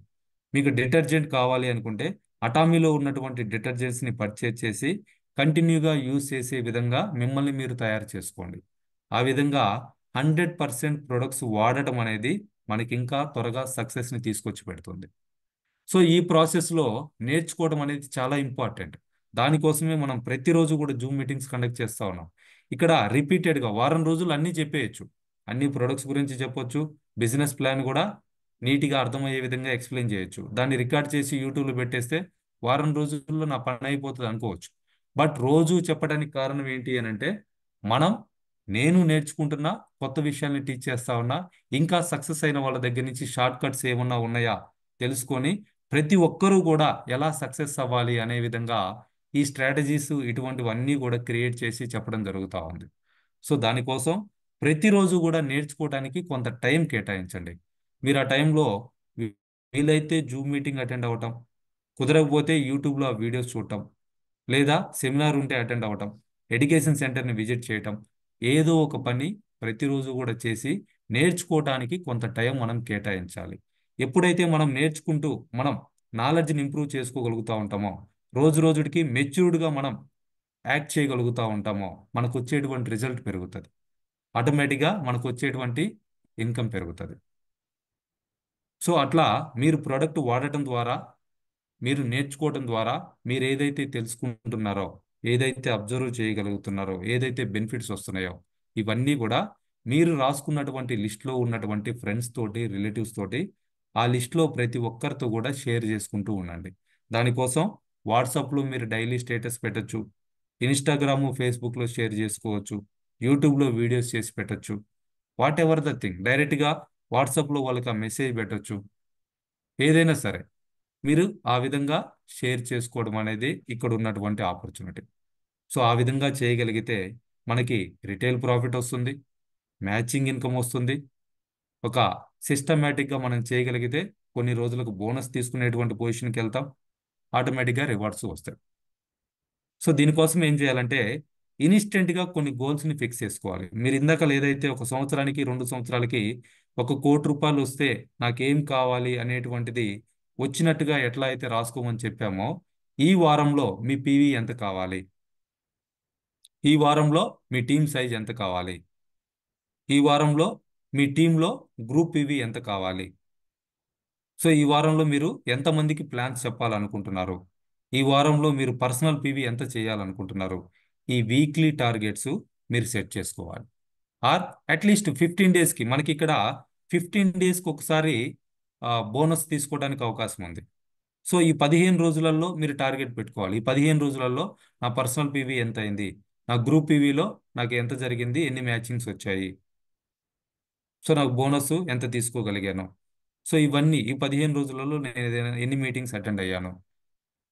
మీకు డిటర్జెంట్ కావాలి అనుకుంటే అటామీలో ఉన్నటువంటి డిటర్జెంట్స్ని పర్చేజ్ చేసి కంటిన్యూగా యూస్ చేసే విధంగా మిమ్మల్ని మీరు తయారు చేసుకోండి. ఆ విధంగా 100% ప్రొడక్ట్స్ వాడటం అనేది మనకి ఇంకా త్వరగా సక్సెస్ని తీసుకొచ్చి పెడుతుంది. సో ఈ ప్రాసెస్లో నేర్చుకోవడం అనేది చాలా ఇంపార్టెంట్. దానికోసమే మనం ప్రతిరోజు కూడా జూమ్ మీటింగ్స్ కండక్ట్ చేస్తూ ఉన్నాం. ఇక్కడ రిపీటెడ్గా వారం రోజులు అన్నీ చెప్పేయచ్చు, అన్ని ప్రొడక్ట్స్ గురించి చెప్పొచ్చు, బిజినెస్ ప్లాన్ కూడా నీట్గా అర్థమయ్యే విధంగా ఎక్స్ప్లెయిన్ చేయొచ్చు. దాన్ని రికార్డ్ చేసి యూట్యూబ్లో పెట్టేస్తే వారం రోజుల్లో నా పని అయిపోతుంది అనుకోవచ్చు. బట్ రోజు చెప్పడానికి కారణం ఏంటి అని అంటే మనం నేను నేర్చుకుంటున్నా, కొత్త విషయాల్ని టీచ్ చేస్తా ఉన్నా, ఇంకా సక్సెస్ అయిన వాళ్ళ దగ్గర నుంచి షార్ట్ కట్స్ ఏమన్నా ఉన్నాయా తెలుసుకొని ప్రతి ఒక్కరూ కూడా ఎలా సక్సెస్ అవ్వాలి అనే విధంగా ఈ స్ట్రాటజీస్ ఇటువంటివన్నీ కూడా క్రియేట్ చేసి చెప్పడం జరుగుతూ ఉంది. సో దానికోసం ప్రతిరోజు కూడా నేర్చుకోవడానికి కొంత టైం కేటాయించండి. మీరు ఆ టైంలో వీలైతే జూమ్ మీటింగ్ అటెండ్ అవ్వటం, కుదరకపోతే యూట్యూబ్లో ఆ వీడియోస్ చూడటం, లేదా సెమినార్ ఉంటే అటెండ్ అవ్వటం, ఎడ్యుకేషన్ సెంటర్ని విజిట్ చేయటం, ఏదో ఒక పని ప్రతిరోజు కూడా చేసి నేర్చుకోవటానికి కొంత టైం మనం కేటాయించాలి. ఎప్పుడైతే మనం నేర్చుకుంటూ మనం నాలెడ్జ్ని ఇంప్రూవ్ చేసుకోగలుగుతూ ఉంటామో, రోజు రోజుకి మెచ్యూర్డ్గా మనం యాక్ట్ చేయగలుగుతూ ఉంటామో మనకు వచ్చేటువంటి రిజల్ట్ పెరుగుతుంది. ఆటోమేటిక్గా మనకు వచ్చేటువంటి ఇన్కమ్ పెరుగుతుంది. సో అట్లా మీరు ప్రోడక్ట్ వాడటం ద్వారా, మీరు నేర్చుకోవటం ద్వారా మీరు ఏదైతే తెలుసుకుంటున్నారో, ఏదైతే అబ్జర్వ్ చేయగలుగుతున్నారో, ఏదైతే బెనిఫిట్స్ వస్తున్నాయో ఇవన్నీ కూడా మీరు రాసుకున్నటువంటి లిస్ట్లో ఉన్నటువంటి ఫ్రెండ్స్ తోటి, రిలేటివ్స్ తోటి ఆ లిస్ట్లో ప్రతి ఒక్కరితో కూడా షేర్ చేసుకుంటూ ఉండండి. దానికోసం వాట్సాప్లో మీరు డైలీ స్టేటస్ పెట్టచ్చు, ఇన్స్టాగ్రాము ఫేస్బుక్లో షేర్ చేసుకోవచ్చు, యూట్యూబ్లో వీడియోస్ చేసి పెట్టచ్చు. వాట్ ఎవర్ ద థింగ్, డైరెక్ట్గా వాట్సాప్లో వాళ్ళకి ఆ మెసేజ్ పెట్టచ్చు. ఏదైనా సరే మీరు ఆ విధంగా షేర్ చేసుకోవడం అనేది ఇక్కడ ఉన్నటువంటి ఆపర్చునిటీ. సో ఆ విధంగా చేయగలిగితే మనకి రిటైల్ ప్రాఫిట్ వస్తుంది, మ్యాచింగ్ ఇన్కమ్ వస్తుంది. ఒక సిస్టమేటిక్గా మనం చేయగలిగితే కొన్ని రోజులకు బోనస్ తీసుకునేటువంటి పొజిషన్కి వెళ్తాం, ఆటోమేటిక్గా రివార్డ్స్ వస్తాయి. సో దీనికోసం ఏం చేయాలంటే ఇన్స్టెంట్గా కొన్ని గోల్స్ని ఫిక్స్ చేసుకోవాలి. మీరు ఇందాక ఏదైతే ఒక సంవత్సరానికి 2 సంవత్సరాలకి 1 కోటి రూపాయలు వస్తే నాకేం కావాలి అనేటువంటిది వచ్చినట్టుగా ఎట్లా అయితే రాసుకోమని చెప్పామో, ఈ వారంలో మీ పీవీ ఎంత కావాలి, ఈ వారంలో మీ టీమ్ సైజ్ ఎంత కావాలి, ఈ వారంలో మీ టీంలో గ్రూప్ పీవీ ఎంత కావాలి, సో ఈ వారంలో మీరు ఎంతమందికి ప్లాన్స్ చెప్పాలనుకుంటున్నారు, ఈ వారంలో మీరు పర్సనల్ పీవీ ఎంత చేయాలనుకుంటున్నారు, ఈ వీక్లీ టార్గెట్స్ మీరు సెట్ చేసుకోవాలి. ఆర్ అట్లీస్ట్ 15 డేస్కి, మనకి ఇక్కడ 15 డేస్కి ఒకసారి బోనస్ తీసుకోవడానికి అవకాశం ఉంది. సో ఈ 15 రోజులలో మీరు టార్గెట్ పెట్టుకోవాలి. ఈ 15 రోజులలో నా పర్సనల్ పీవీ ఎంత అయింది, నా గ్రూప్ పీవీలో నాకు ఎంత జరిగింది, ఎన్ని మ్యాచింగ్స్ వచ్చాయి, సో నాకు బోనస్ ఎంత తీసుకోగలిగాను, సో ఇవన్నీ ఈ 15 రోజులలో నేను ఎన్ని మీటింగ్స్ అటెండ్ అయ్యాను,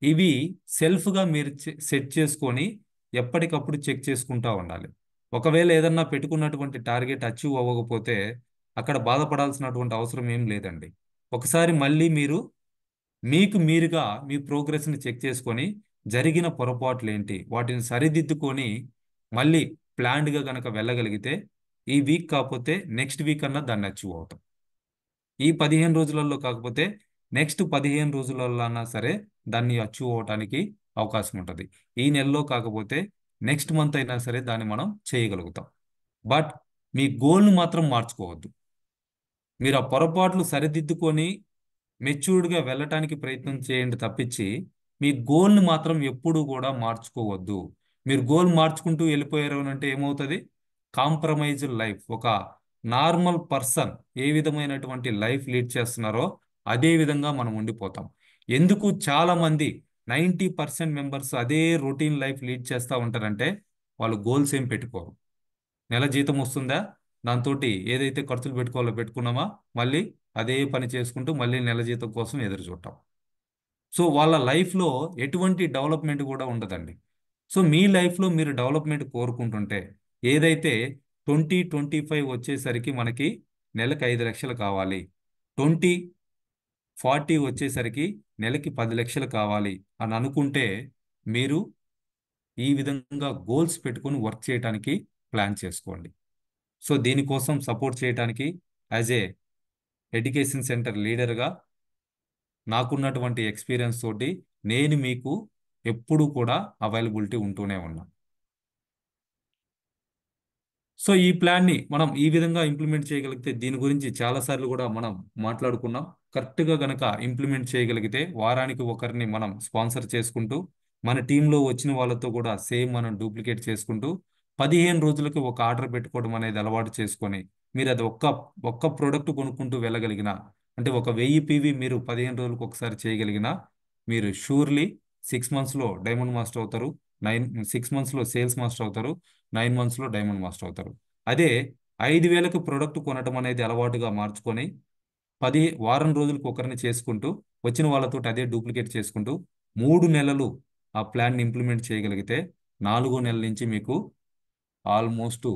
ఇవి సెల్ఫ్గా మీరు సెట్ చేసుకొని ఎప్పటికప్పుడు చెక్ చేసుకుంటూ ఉండాలి. ఒకవేళ ఏదన్నా పెట్టుకున్నటువంటి టార్గెట్ అచీవ్ అవ్వకపోతే అక్కడ బాధపడాల్సినటువంటి అవసరం ఏం లేదండి. ఒకసారి మళ్ళీ మీరు మీకు మీరుగా మీ ప్రోగ్రెస్ని చెక్ చేసుకొని జరిగిన పొరపాట్లు ఏంటి వాటిని సరిదిద్దుకొని మళ్ళీ ప్లాన్డ్గా కనుక వెళ్ళగలిగితే ఈ వీక్ కాకపోతే నెక్స్ట్ వీక్ అన్నా దాన్ని అచీవ్ అవుతాం. ఈ 15 రోజులలో కాకపోతే నెక్స్ట్ 15 రోజులలో అన్నా సరే దాన్ని అచీవ్ అవడానికి అవకాశం ఉంటుంది. ఈ నెలలో కాకపోతే నెక్స్ట్ మంత్ అయినా సరే దాన్ని మనం చేయగలుగుతాం. బట్ మీ గోల్ను మాత్రం మార్చుకోవద్దు. మీరు ఆ పొరపాట్లు సరిదిద్దుకొని మెచ్యూర్డ్గా వెళ్ళటానికి ప్రయత్నం చేయండి తప్పించి మీ గోల్ని మాత్రం ఎప్పుడూ కూడా మార్చుకోవద్దు. మీరు గోల్ మార్చుకుంటూ వెళ్ళిపోయారు అని అంటే ఏమవుతుంది? Compromised life. ఒక నార్మల్ పర్సన్ ఏ విధమైనటువంటి లైఫ్ లీడ్ చేస్తున్నారో అదే విధంగా మనం ఉండిపోతాం. ఎందుకు చాలా మంది 90% మెంబర్స్ అదే రొటీన్ లైఫ్ లీడ్ చేస్తూ ఉంటారంటే వాళ్ళు గోల్స్ ఏం పెట్టుకోరు. నెల జీతం వస్తుందా, దాంతో ఏదైతే ఖర్చులు పెట్టుకోవాలో పెట్టుకున్నామా, మళ్ళీ అదే పని చేసుకుంటూ మళ్ళీ నెల జీతం కోసం ఎదురు చూడటం. సో వాళ్ళ లైఫ్లో ఎటువంటి డెవలప్మెంట్ కూడా ఉండదండి. సో మీ లైఫ్లో మీరు డెవలప్మెంట్ కోరుకుంటుంటే ఏదైతే 2025 వచ్చేసరికి మనకి నెలకు 5 లక్షలు కావాలి, 2040 వచ్చేసరికి నెలకి 10 లక్షలు కావాలి అని అనుకుంటే మీరు ఈ విధంగా గోల్స్ పెట్టుకొని వర్క్ చేయడానికి ప్లాన్ చేసుకోండి. సో దీనికోసం సపోర్ట్ చేయడానికి యాజ్ ఏ ఎడ్యుకేషన్ సెంటర్ లీడర్గా నాకున్నటువంటి ఎక్స్పీరియన్స్ తోటి నేను మీకు ఎప్పుడు కూడా అవైలబిలిటీ ఉంటూనే ఉన్నా. సో ఈ ప్లాన్ని మనం ఈ విధంగా ఇంప్లిమెంట్ చేయగలిగితే, దీని గురించి చాలాసార్లు కూడా మనం మాట్లాడుకున్నాం. కరెక్ట్గా గనక ఇంప్లిమెంట్ చేయగలిగితే వారానికి ఒకరిని మనం స్పాన్సర్ చేసుకుంటూ మన టీంలో వచ్చిన వాళ్ళతో కూడా సేమ్ మనం డూప్లికేట్ చేసుకుంటూ 15 రోజులకి ఒక ఆర్డర్ పెట్టుకోవడం అనేది అలవాటు చేసుకొని మీరు అది ఒక్క ఒక్క ప్రోడక్ట్ కొనుక్కుంటూ వెళ్ళగలిగిన, అంటే ఒక 1000 పీవీ మీరు 15 రోజులకు ఒకసారి చేయగలిగిన మీరు షూర్లీ 6 మంత్స్లో డైమండ్ మాస్టర్ అవుతారు. 6 మంత్స్లో సేల్స్ మాస్టర్ అవుతారు. 9 మంత్స్లో డైమండ్ మాస్టర్ అవుతారు. అదే 5,000కి ప్రోడక్ట్ కొనడం అనేది అలవాటుగా మార్చుకొని వారం రోజులకు ఒకరిని చేసుకుంటూ వచ్చిన వాళ్ళతో అదే డూప్లికేట్ చేసుకుంటూ 3 నెలలు ఆ ప్లాన్ని ఇంప్లిమెంట్ చేయగలిగితే 4వ నెల నుంచి మీకు ఆల్మోస్ట్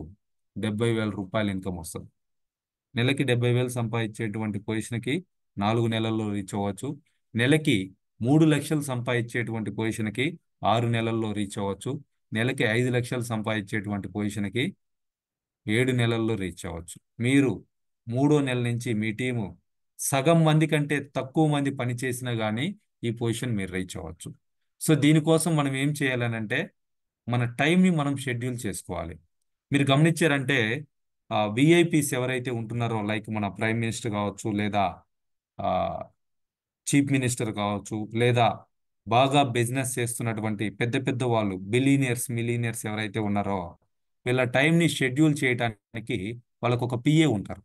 70,000 రూపాయలు ఇన్కమ్ వస్తుంది. నెలకి 70,000 సంపాదించేటువంటి పొజిషన్కి 4 నెలల్లో రీచ్ అవ్వచ్చు. నెలకి 3 లక్షలు సంపాదించేటువంటి పొజిషన్కి 6 నెలల్లో రీచ్ అవ్వచ్చు. నెలకి 5 లక్షలు సంపాదించేటువంటి పొజిషన్కి 7 నెలల్లో రీచ్ అవ్వచ్చు. మీరు 3వ నెల నుంచి మీ టీము సగం మంది కంటే తక్కువ మంది పని చేసినా కానీ ఈ పొజిషన్ మీరు రీచ్ అవ్వచ్చు. సో దీనికోసం మనం ఏం చేయాలనంటే మన టైంని మనం షెడ్యూల్ చేసుకోవాలి. మీరు గమనించారంటే విఐపీస్ ఎవరైతే ఉంటున్నారో, లైక్ మన ప్రైమ్ మినిస్టర్ కావచ్చు, లేదా చీఫ్ మినిస్టర్ కావచ్చు, లేదా బాగా బిజినెస్ చేస్తున్నటువంటి పెద్ద పెద్ద వాళ్ళు బిలీనియర్స్ మిలీనియర్స్ ఎవరైతే ఉన్నారో వీళ్ళ టైంని షెడ్యూల్ చేయడానికి వాళ్ళకు ఒక పిఏ ఉంటారు.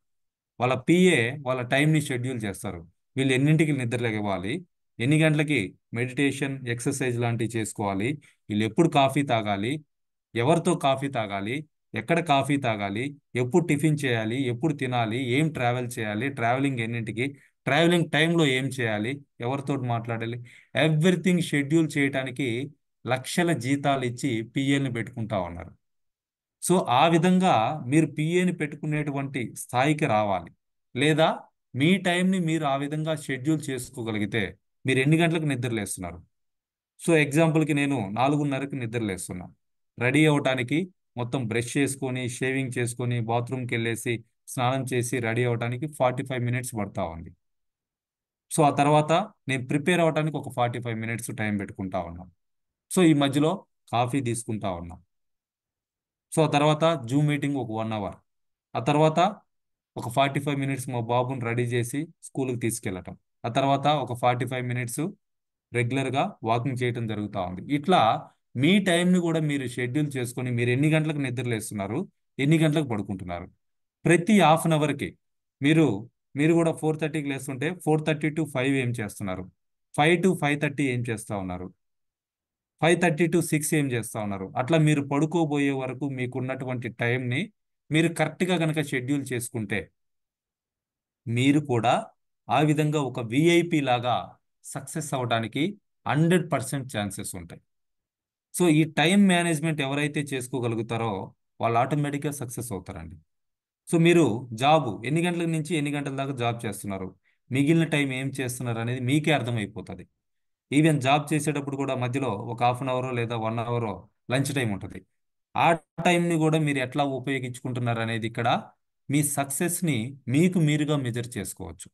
వాళ్ళ పిఏ వాళ్ళ టైంని షెడ్యూల్ చేస్తారు. వీళ్ళు ఎన్నింటికి నిద్రలేవాలి, ఎన్ని గంటలకి మెడిటేషన్ ఎక్సర్సైజ్ లాంటివి చేసుకోవాలి, వీళ్ళు ఎప్పుడు కాఫీ తాగాలి, ఎవరితో కాఫీ తాగాలి, ఎక్కడ కాఫీ తాగాలి, ఎప్పుడు టిఫిన్ చేయాలి, ఎప్పుడు తినాలి, ఏం ట్రావెల్ చేయాలి, ట్రావెలింగ్ ఎన్నింటికి, ట్రావెలింగ్ టైంలో ఏం చేయాలి, ఎవరితో మాట్లాడాలి, ఎవ్రీథింగ్ షెడ్యూల్ చేయడానికి లక్షల జీతాలు ఇచ్చి పిఏని పెట్టుకుంటా ఉన్నారు. సో ఆ విధంగా మీరు పిఏని పెట్టుకునేటువంటి స్థాయికి రావాలి. లేదా మీ టైంని మీరు ఆ విధంగా షెడ్యూల్ చేసుకోగలిగితే మీరు ఎన్ని గంటలకు నిద్రలేస్తున్నారు? సో ఎగ్జాంపుల్కి నేను 4:30కి నిద్రలేస్తున్నా. రెడీ అవటానికి మొత్తం బ్రష్ చేసుకొని షేవింగ్ చేసుకొని బాత్రూమ్కి వెళ్ళేసి స్నానం చేసి రెడీ అవటానికి 45 మినిట్స్ పడతా ఉంది. సో ఆ తర్వాత నేను ప్రిపేర్ అవడానికి ఒక 45 మినిట్స్ టైం పెట్టుకుంటా ఉన్నాను. సో ఈ మధ్యలో కాఫీ తీసుకుంటా ఉన్నా. సో ఆ తర్వాత జూమ్ మీటింగ్ ఒక 1 అవర్. ఆ తర్వాత ఒక 45 మినిట్స్ మా బాబుని రెడీ చేసి స్కూల్కి తీసుకెళ్ళటం. ఆ తర్వాత ఒక 45 మినిట్స్ రెగ్యులర్గా వాకింగ్ చేయటం జరుగుతూ ఉంది. ఇట్లా మీ టైంని కూడా మీరు షెడ్యూల్ చేసుకొని మీరు ఎన్ని గంటలకు నిద్రలేస్తున్నారు, ఎన్ని గంటలకు పడుకుంటున్నారు, ప్రతి హాఫ్ అన్ అవర్కి మీరు మీరు కూడా 4:30కి లేస్తుంటే 4:30 to 5 ఏం చేస్తున్నారు, 5 to 5:30 ఏం చేస్తూ ఉన్నారు, 5:30 to 6 ఏం చేస్తూ ఉన్నారు. అట్లా మీరు పడుకోబోయే వరకు మీకున్నటువంటి టైంని మీరు కరెక్ట్గా కనుక షెడ్యూల్ చేసుకుంటే మీరు కూడా ఆ విధంగా ఒక విఐపి లాగా సక్సెస్ అవ్వడానికి 100% ఛాన్సెస్ ఉంటాయి. సో ఈ టైం మేనేజ్మెంట్ ఎవరైతే చేసుకోగలుగుతారో వాళ్ళు ఆటోమేటిక్గా సక్సెస్ అవుతారండి. సో మీరు జాబ్ ఎన్ని గంటల నుంచి ఎన్ని గంటల దాకా జాబ్ చేస్తున్నారు, మిగిలిన టైం ఏం చేస్తున్నారు అనేది మీకే అర్థమైపోతుంది. ఈవెన్ జాబ్ చేసేటప్పుడు కూడా మధ్యలో ఒక హాఫ్ అన్ అవర్ లేదా 1 అవర్ లంచ్ టైం ఉంటుంది. ఆ టైంని కూడా మీరు ఎట్లా ఉపయోగించుకుంటున్నారు అనేది ఇక్కడ మీ సక్సెస్ని మీకు మీరుగా మెజర్ చేసుకోవచ్చు.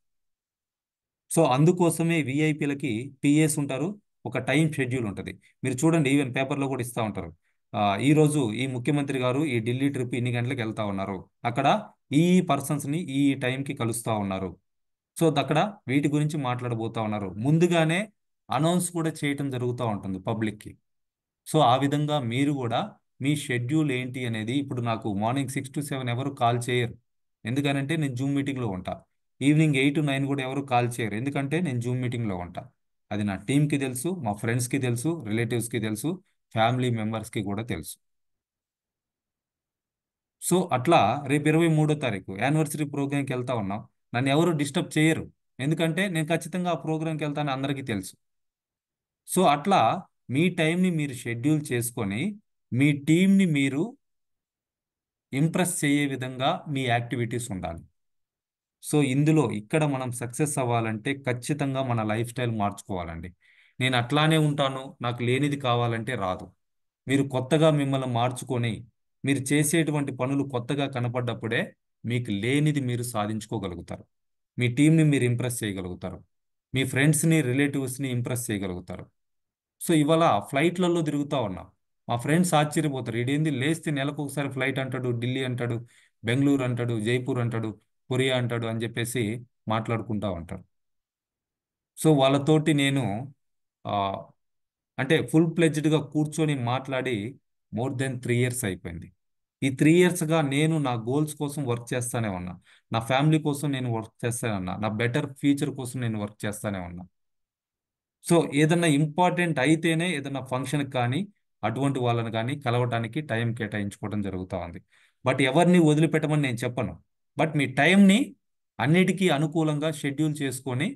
సో అందుకోసమే విఐపీలకి పిఏస్ ఉంటారు, ఒక టైం షెడ్యూల్ ఉంటుంది. మీరు చూడండి, ఈవెన్ పేపర్లో కూడా ఇస్తూ ఉంటారు. ఈ రోజు ఈ ముఖ్యమంత్రి గారు ఈ ఢిల్లీ ట్రిప్ ఇన్ని గంటలకు వెళ్తా ఉన్నారు, అక్కడ ఈ పర్సన్స్ని ఈ టైంకి కలుస్తూ ఉన్నారు. సో అక్కడ వీటి గురించి మాట్లాడబోతా ఉన్నారు. ముందుగానే అనౌన్స్ కూడా చేయటం జరుగుతూ ఉంటుంది పబ్లిక్కి. సో ఆ విధంగా మీరు కూడా మీ షెడ్యూల్ ఏంటి అనేది, ఇప్పుడు నాకు మార్నింగ్ 6 to 7 ఎవరు కాల్ చేయరు, ఎందుకనంటే నేను జూమ్ మీటింగ్లో ఉంటా. ఈవినింగ్ 8 to 9 కూడా ఎవరు కాల్ చేయరు, ఎందుకంటే నేను జూమ్ మీటింగ్లో ఉంటా. అది నా టీంకి తెలుసు, మా ఫ్రెండ్స్కి తెలుసు, రిలేటివ్స్కి తెలుసు, ఫ్యామిలీ మెంబర్స్కి కూడా తెలుసు. సో అట్లా రేపు 23వ తారీఖు యానివర్సరీ ప్రోగ్రామ్కి వెళ్తా ఉన్నాం. నన్ను ఎవరు డిస్టర్బ్ చేయరు, ఎందుకంటే నేను ఖచ్చితంగా ఆ ప్రోగ్రామ్కి వెళ్తానని అందరికీ తెలుసు. సో అట్లా మీ టైంని మీరు షెడ్యూల్ చేసుకొని మీ టీంని మీరు ఇంప్రెస్ చేయే విధంగా మీ యాక్టివిటీస్ ఉండాలి. సో ఇందులో ఇక్కడ మనం సక్సెస్ అవ్వాలంటే ఖచ్చితంగా మన లైఫ్ స్టైల్ మార్చుకోవాలండి. నేను అట్లానే ఉంటాను, నాకు లేనిది కావాలంటే రాదు. మీరు కొత్తగా మిమ్మల్ని మార్చుకొని మీరు చేసేటువంటి పనులు కొత్తగా కనపడ్డప్పుడే మీకు లేనిది మీరు సాధించుకోగలుగుతారు. మీ టీంని మీరు ఇంప్రెస్ చేయగలుగుతారు. మీ ఫ్రెండ్స్ని, రిలేటివ్స్ని ఇంప్రెస్ చేయగలుగుతారు. సో ఇవాళ ఫ్లైట్లలో తిరుగుతూ ఉన్నాం. మా ఫ్రెండ్స్ ఆశ్చర్యపోతారు, ఇదేంది లేస్తే నెలకు ఒకసారి ఫ్లైట్ అంటాడు, ఢిల్లీ అంటాడు, బెంగళూరు అంటాడు, జైపూర్ అంటాడు, కొరియా అంటాడు అని చెప్పేసి మాట్లాడుకుంటా ఉంటారు. సో వాళ్ళతోటి నేను ఆ, అంటే ఫుల్ ప్లెజ్డ్గా కూర్చొని మాట్లాడి మోర్ దెన్ 3 years అయిపోయింది. ఈ 3 yearsగా నేను నా గోల్స్ కోసం వర్క్ చేస్తానే ఉన్నా. నా ఫ్యామిలీ కోసం నేను వర్క్ చేస్తానే ఉన్నా. నా బెటర్ ఫ్యూచర్ కోసం నేను వర్క్ చేస్తానే ఉన్నా. సో ఏదన్నా ఇంపార్టెంట్ అయితేనే ఏదన్నా ఫంక్షన్కి కానీ అటువంటి వాళ్ళని కానీ కలవటానికి టైం కేటాయించుకోవడం జరుగుతూ ఉంది. బట్ ఎవరిని వదిలిపెట్టమని నేను చెప్పను. బట్ మీ టైంని అన్నిటికీ అనుకూలంగా షెడ్యూల్ చేసుకొని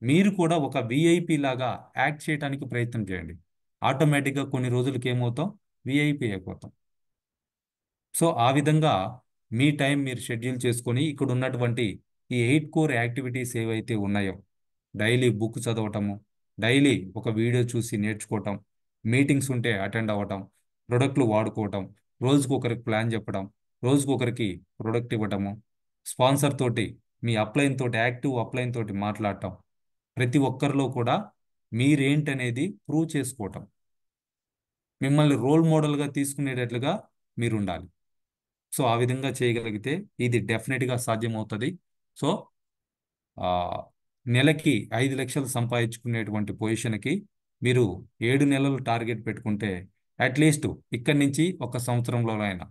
మీరు కూడా ఒక విఐపి లాగా యాక్ట్ చేయడానికి ప్రయత్నం చేయండి. ఆటోమేటిక్గా కొన్ని రోజులకి ఏమవుతాం, విఐపి అయిపోతాం. సో ఆ విధంగా మీ టైం మీరు షెడ్యూల్ చేసుకొని ఇక్కడ ఉన్నటువంటి ఈ 8 కోర్ యాక్టివిటీస్ ఏవైతే ఉన్నాయో, డైలీ బుక్ చదవటము, డైలీ ఒక వీడియో చూసి నేర్చుకోవటం, మీటింగ్స్ ఉంటే అటెండ్ అవ్వటం, ప్రొడక్ట్లు వాడుకోవటం, రోజుకు ఒకరికి ప్లాన్ చెప్పడం, రోజుకు ఒకరికి ప్రొడక్ట్ ఇవ్వటము, స్పాన్సర్ తోటి మీ అప్లైన్ తోటి, యాక్టివ్ అప్లైన్ తోటి మాట్లాడటం, ప్రతి ఒక్కరిలో కూడా మీరేంటనేది ప్రూవ్ చేసుకోవటం, మిమ్మల్ని రోల్ మోడల్గా తీసుకునేటట్లుగా మీరు ఉండాలి. సో ఆ విధంగా చేయగలిగితే ఇది డెఫినెట్గా సాధ్యమవుతుంది. సో ఆ, నెలకి 5 లక్షలు సంపాదించుకునేటువంటి పొజిషన్కి మీరు 7 నెలలు టార్గెట్ పెట్టుకుంటే అట్లీస్ట్ ఇక్కడి నుంచి ఒక సంవత్సరంలో అయినా,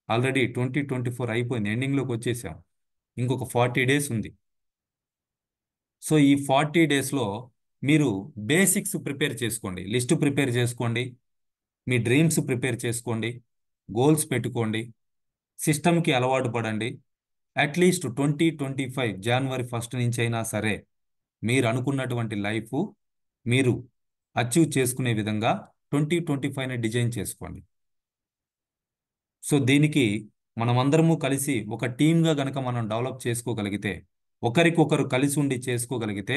ఆల్రెడీ 2024 అయిపోయింది, ఎండింగ్లోకి వచ్చేసాం, ఇంకొక 40 days ఉంది. సో ఈ 40 daysలో మీరు బేసిక్స్ ప్రిపేర్ చేసుకోండి, లిస్ట్ ప్రిపేర్ చేసుకోండి, మీ డ్రీమ్స్ ప్రిపేర్ చేసుకోండి, గోల్స్ పెట్టుకోండి, సిస్టమ్కి అలవాటు పడండి. అట్లీస్ట్ 2025 January 1 నుంచి అయినా సరే మీరు అనుకున్నటువంటి లైఫ్ మీరు అచీవ్ చేసుకునే విధంగా 2025ని డిజైన్ చేసుకోండి. సో దీనికి మనమందరము కలిసి ఒక టీమ్గా గనక మనం డెవలప్ చేసుకోగలిగితే, ఒకరికొకరు కలిసి ఉండి చేసుకోగలిగితే,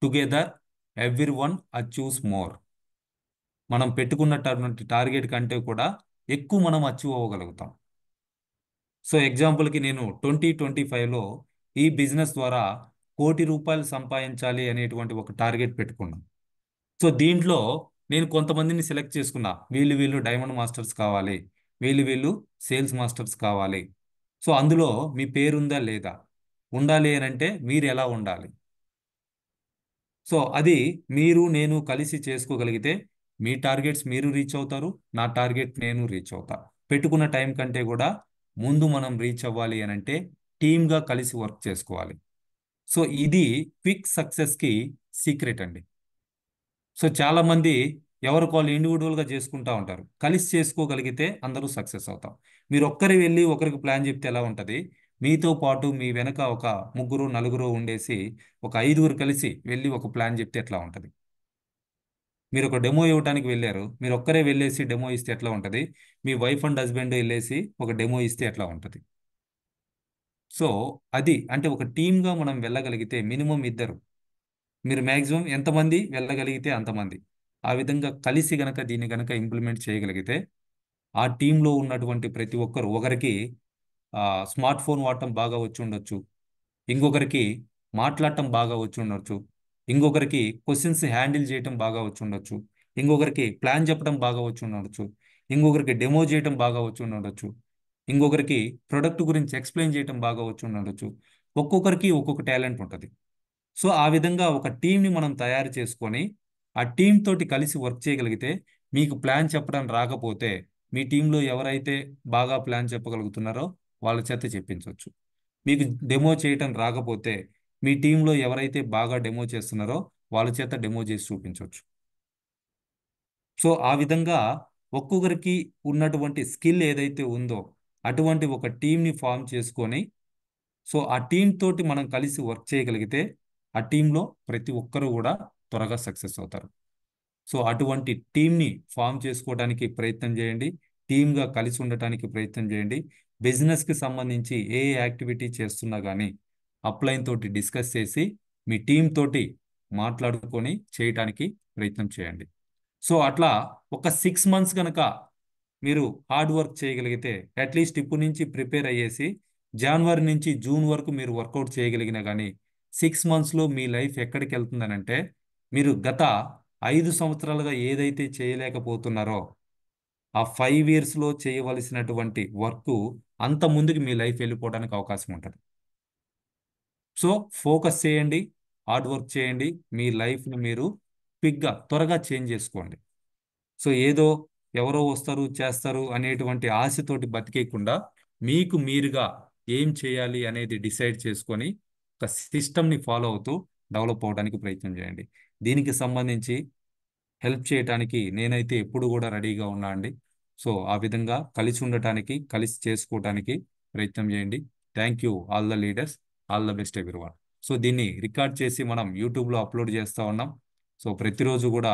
together every one achieves more. మనం పెట్టుకున్నటువంటి టార్గెట్ కంటే కూడా ఎక్కువ మనం అచీవ్ అవ్వగలుగుతాం. సో ఎగ్జాంపుల్కి నేను 2025లో ఈ బిజినెస్ ద్వారా ₹1,00,00,000 సంపాదించాలి అనేటువంటి ఒక టార్గెట్ పెట్టుకున్నాను. సో దీంట్లో నేను కొంతమందిని సెలెక్ట్ చేసుకున్నా, వీళ్ళు వీళ్ళు డైమండ్ మాస్టర్స్ కావాలి, వీళ్ళు వీళ్ళు సేల్స్ మాస్టర్స్ కావాలి. సో అందులో మీ పేరుందా లేదా, ఉండాలి అని అంటే మీరు ఎలా ఉండాలి. సో అది మీరు నేను కలిసి చేసుకోగలిగితే మీ టార్గెట్స్ మీరు రీచ్ అవుతారు, నా టార్గెట్ నేను రీచ్ అవుతా. పెట్టుకున్న టైం కంటే కూడా ముందు మనం రీచ్ అవ్వాలి అని అంటే టీమ్గా కలిసి వర్క్ చేసుకోవాలి. సో ఇది క్విక్ సక్సెస్కి సీక్రెట్ అండి. సో చాలా మంది ఎవరికి వాళ్ళు ఇండివిజువల్గా చేసుకుంటా ఉంటారు, కలిసి చేసుకోగలిగితే అందరూ సక్సెస్ అవుతాం. మీరు ఒక్కరి వెళ్ళి ఒకరికి ప్లాన్ చెప్తే ఎలా ఉంటుంది, మీతో పాటు మీ వెనక ఒక ముగ్గురు నలుగురు ఉండేసి ఒక 5గురు కలిసి వెళ్ళి ఒక ప్లాన్ చెప్తే ఎట్లా ఉంటుంది. మీరు ఒక డెమో ఇవ్వడానికి వెళ్ళారు, మీరు ఒక్కరే వెళ్ళేసి డెమో ఇస్తే ఎట్లా ఉంటుంది, మీ వైఫ్ అండ్ హస్బెండ్ వెళ్ళేసి ఒక డెమో ఇస్తే ఎట్లా ఉంటుంది. సో అది అంటే ఒక టీమ్గా మనం వెళ్ళగలిగితే మినిమం ఇద్దరు, మీరు మ్యాక్సిమం ఎంతమంది వెళ్ళగలిగితే అంతమంది, ఆ విధంగా కలిసి గనక దీన్ని గనక ఇంప్లిమెంట్ చేయగలిగితే ఆ టీంలో ఉన్నటువంటి ప్రతి ఒక్కరు, ఒకరికి స్మార్ట్ ఫోన్ వాడటం బాగా వచ్చి ఉండొచ్చు, ఇంకొకరికి మాట్లాడటం బాగా వచ్చి ఉండొచ్చు, ఇంకొకరికి క్వశ్చన్స్ హ్యాండిల్ చేయటం బాగా వచ్చి ఉండొచ్చు, ఇంకొకరికి ప్లాన్ చెప్పడం బాగా వచ్చి ఉండొచ్చు, ఇంకొకరికి డెమో చేయటం బాగా వచ్చి ఉండొచ్చు, ఇంకొకరికి ప్రొడక్ట్ గురించి ఎక్స్ప్లెయిన్ చేయటం బాగా వచ్చి ఉండొచ్చు. ఒక్కొక్కరికి ఒక్కొక్క టాలెంట్ ఉంటుంది. సో ఆ విధంగా ఒక టీంని మనం తయారు చేసుకొని ఆ టీం తోటి కలిసి వర్క్ చేయగలిగితే, మీకు ప్లాన్ చెప్పడం రాకపోతే మీ టీంలో ఎవరైతే బాగా ప్లాన్ చెప్పగలుగుతున్నారో వాళ్ళ చేత చెప్పించవచ్చు. మీకు డెమో చేయటం రాకపోతే మీ టీంలో ఎవరైతే బాగా డెమో చేస్తున్నారో వాళ్ళ చేత డెమో చేసి చూపించవచ్చు. సో ఆ విధంగా ఒక్కొక్కరికి ఉన్నటువంటి స్కిల్ ఏదైతే ఉందో అటువంటి ఒక టీంని ఫామ్ చేసుకొని, సో ఆ టీం తోటి మనం కలిసి వర్క్ చేయగలిగితే ఆ టీంలో ప్రతి ఒక్కరు కూడా త్వరగా సక్సెస్ అవుతారు. సో అటువంటి టీంని ఫామ్ చేసుకోవడానికి ప్రయత్నం చేయండి. టీమ్గా కలిసి ఉండటానికి ప్రయత్నం చేయండి. బిజినెస్కి సంబంధించి ఏ యాక్టివిటీ చేస్తున్నా కానీ అప్లైన్ తోటి డిస్కస్ చేసి మీ టీం తోటి మాట్లాడుకొని చేయటానికి ప్రయత్నం చేయండి. సో అట్లా ఒక 6 మంత్స్ కనుక మీరు హార్డ్ వర్క్ చేయగలిగితే, అట్లీస్ట్ ఇప్పటి నుంచి ప్రిపేర్ అయ్యేసి జనవరి నుంచి జూన్ వరకు మీరు వర్కౌట్ చేయగలిగినా కానీ 6 మంత్స్లో మీ లైఫ్ ఎక్కడికి వెళ్తుందనంటే, మీరు గత 5 సంవత్సరాలుగా ఏదైతే చేయలేకపోతున్నారో ఆ 5 ఇయర్స్లో చేయవలసినటువంటి వర్క్ అంత ముందుకు మీ లైఫ్ వెళ్ళిపోవడానికి అవకాశం ఉంటుంది. సో ఫోకస్ చేయండి, హార్డ్ వర్క్ చేయండి, మీ లైఫ్ని మీరు క్విక్గా త్వరగా చేంజ్ చేసుకోండి. సో ఏదో ఎవరో వస్తారు చేస్తారు అనేటువంటి ఆశతోటి బతికేయకుండా మీకు మీరుగా ఏం చేయాలి అనేది డిసైడ్ చేసుకొని ఒక సిస్టమ్ని ఫాలో అవుతూ డెవలప్ అవడానికి ప్రయత్నం చేయండి. దీనికి సంబంధించి హెల్ప్ చేయడానికి నేనైతే ఎప్పుడు కూడా రెడీగా ఉన్నా అండి. సో ఆ విధంగా కలిసి ఉండటానికి, కలిసి చేసుకోవటానికి ప్రయత్నం చేయండి. Thank you all the leaders. All the best everyone. So దీన్ని రికార్డ్ చేసి మనం యూట్యూబ్లో అప్లోడ్ చేస్తూ ఉన్నాం. సో ప్రతిరోజు కూడా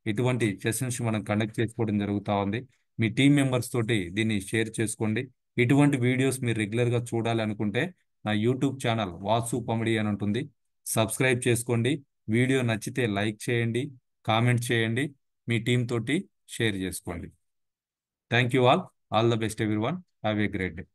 ఇటువంటి సెషన్స్ మనం కండక్ట్ చేసుకోవడం జరుగుతూ ఉంది. మీ టీం మెంబర్స్ తోటి దీన్ని షేర్ చేసుకోండి. ఇటువంటి వీడియోస్ మీరు రెగ్యులర్గా చూడాలి అనుకుంటే నా యూట్యూబ్ ఛానల్ వాసు పమిడి అని ఉంటుంది. సబ్స్క్రైబ్ చేసుకోండి. వీడియో నచ్చితే లైక్ చేయండి, కామెంట్ చేయండి, మీ టీం తోటి షేర్ చేసుకోండి. Thank you all. All the best everyone. Have a great day.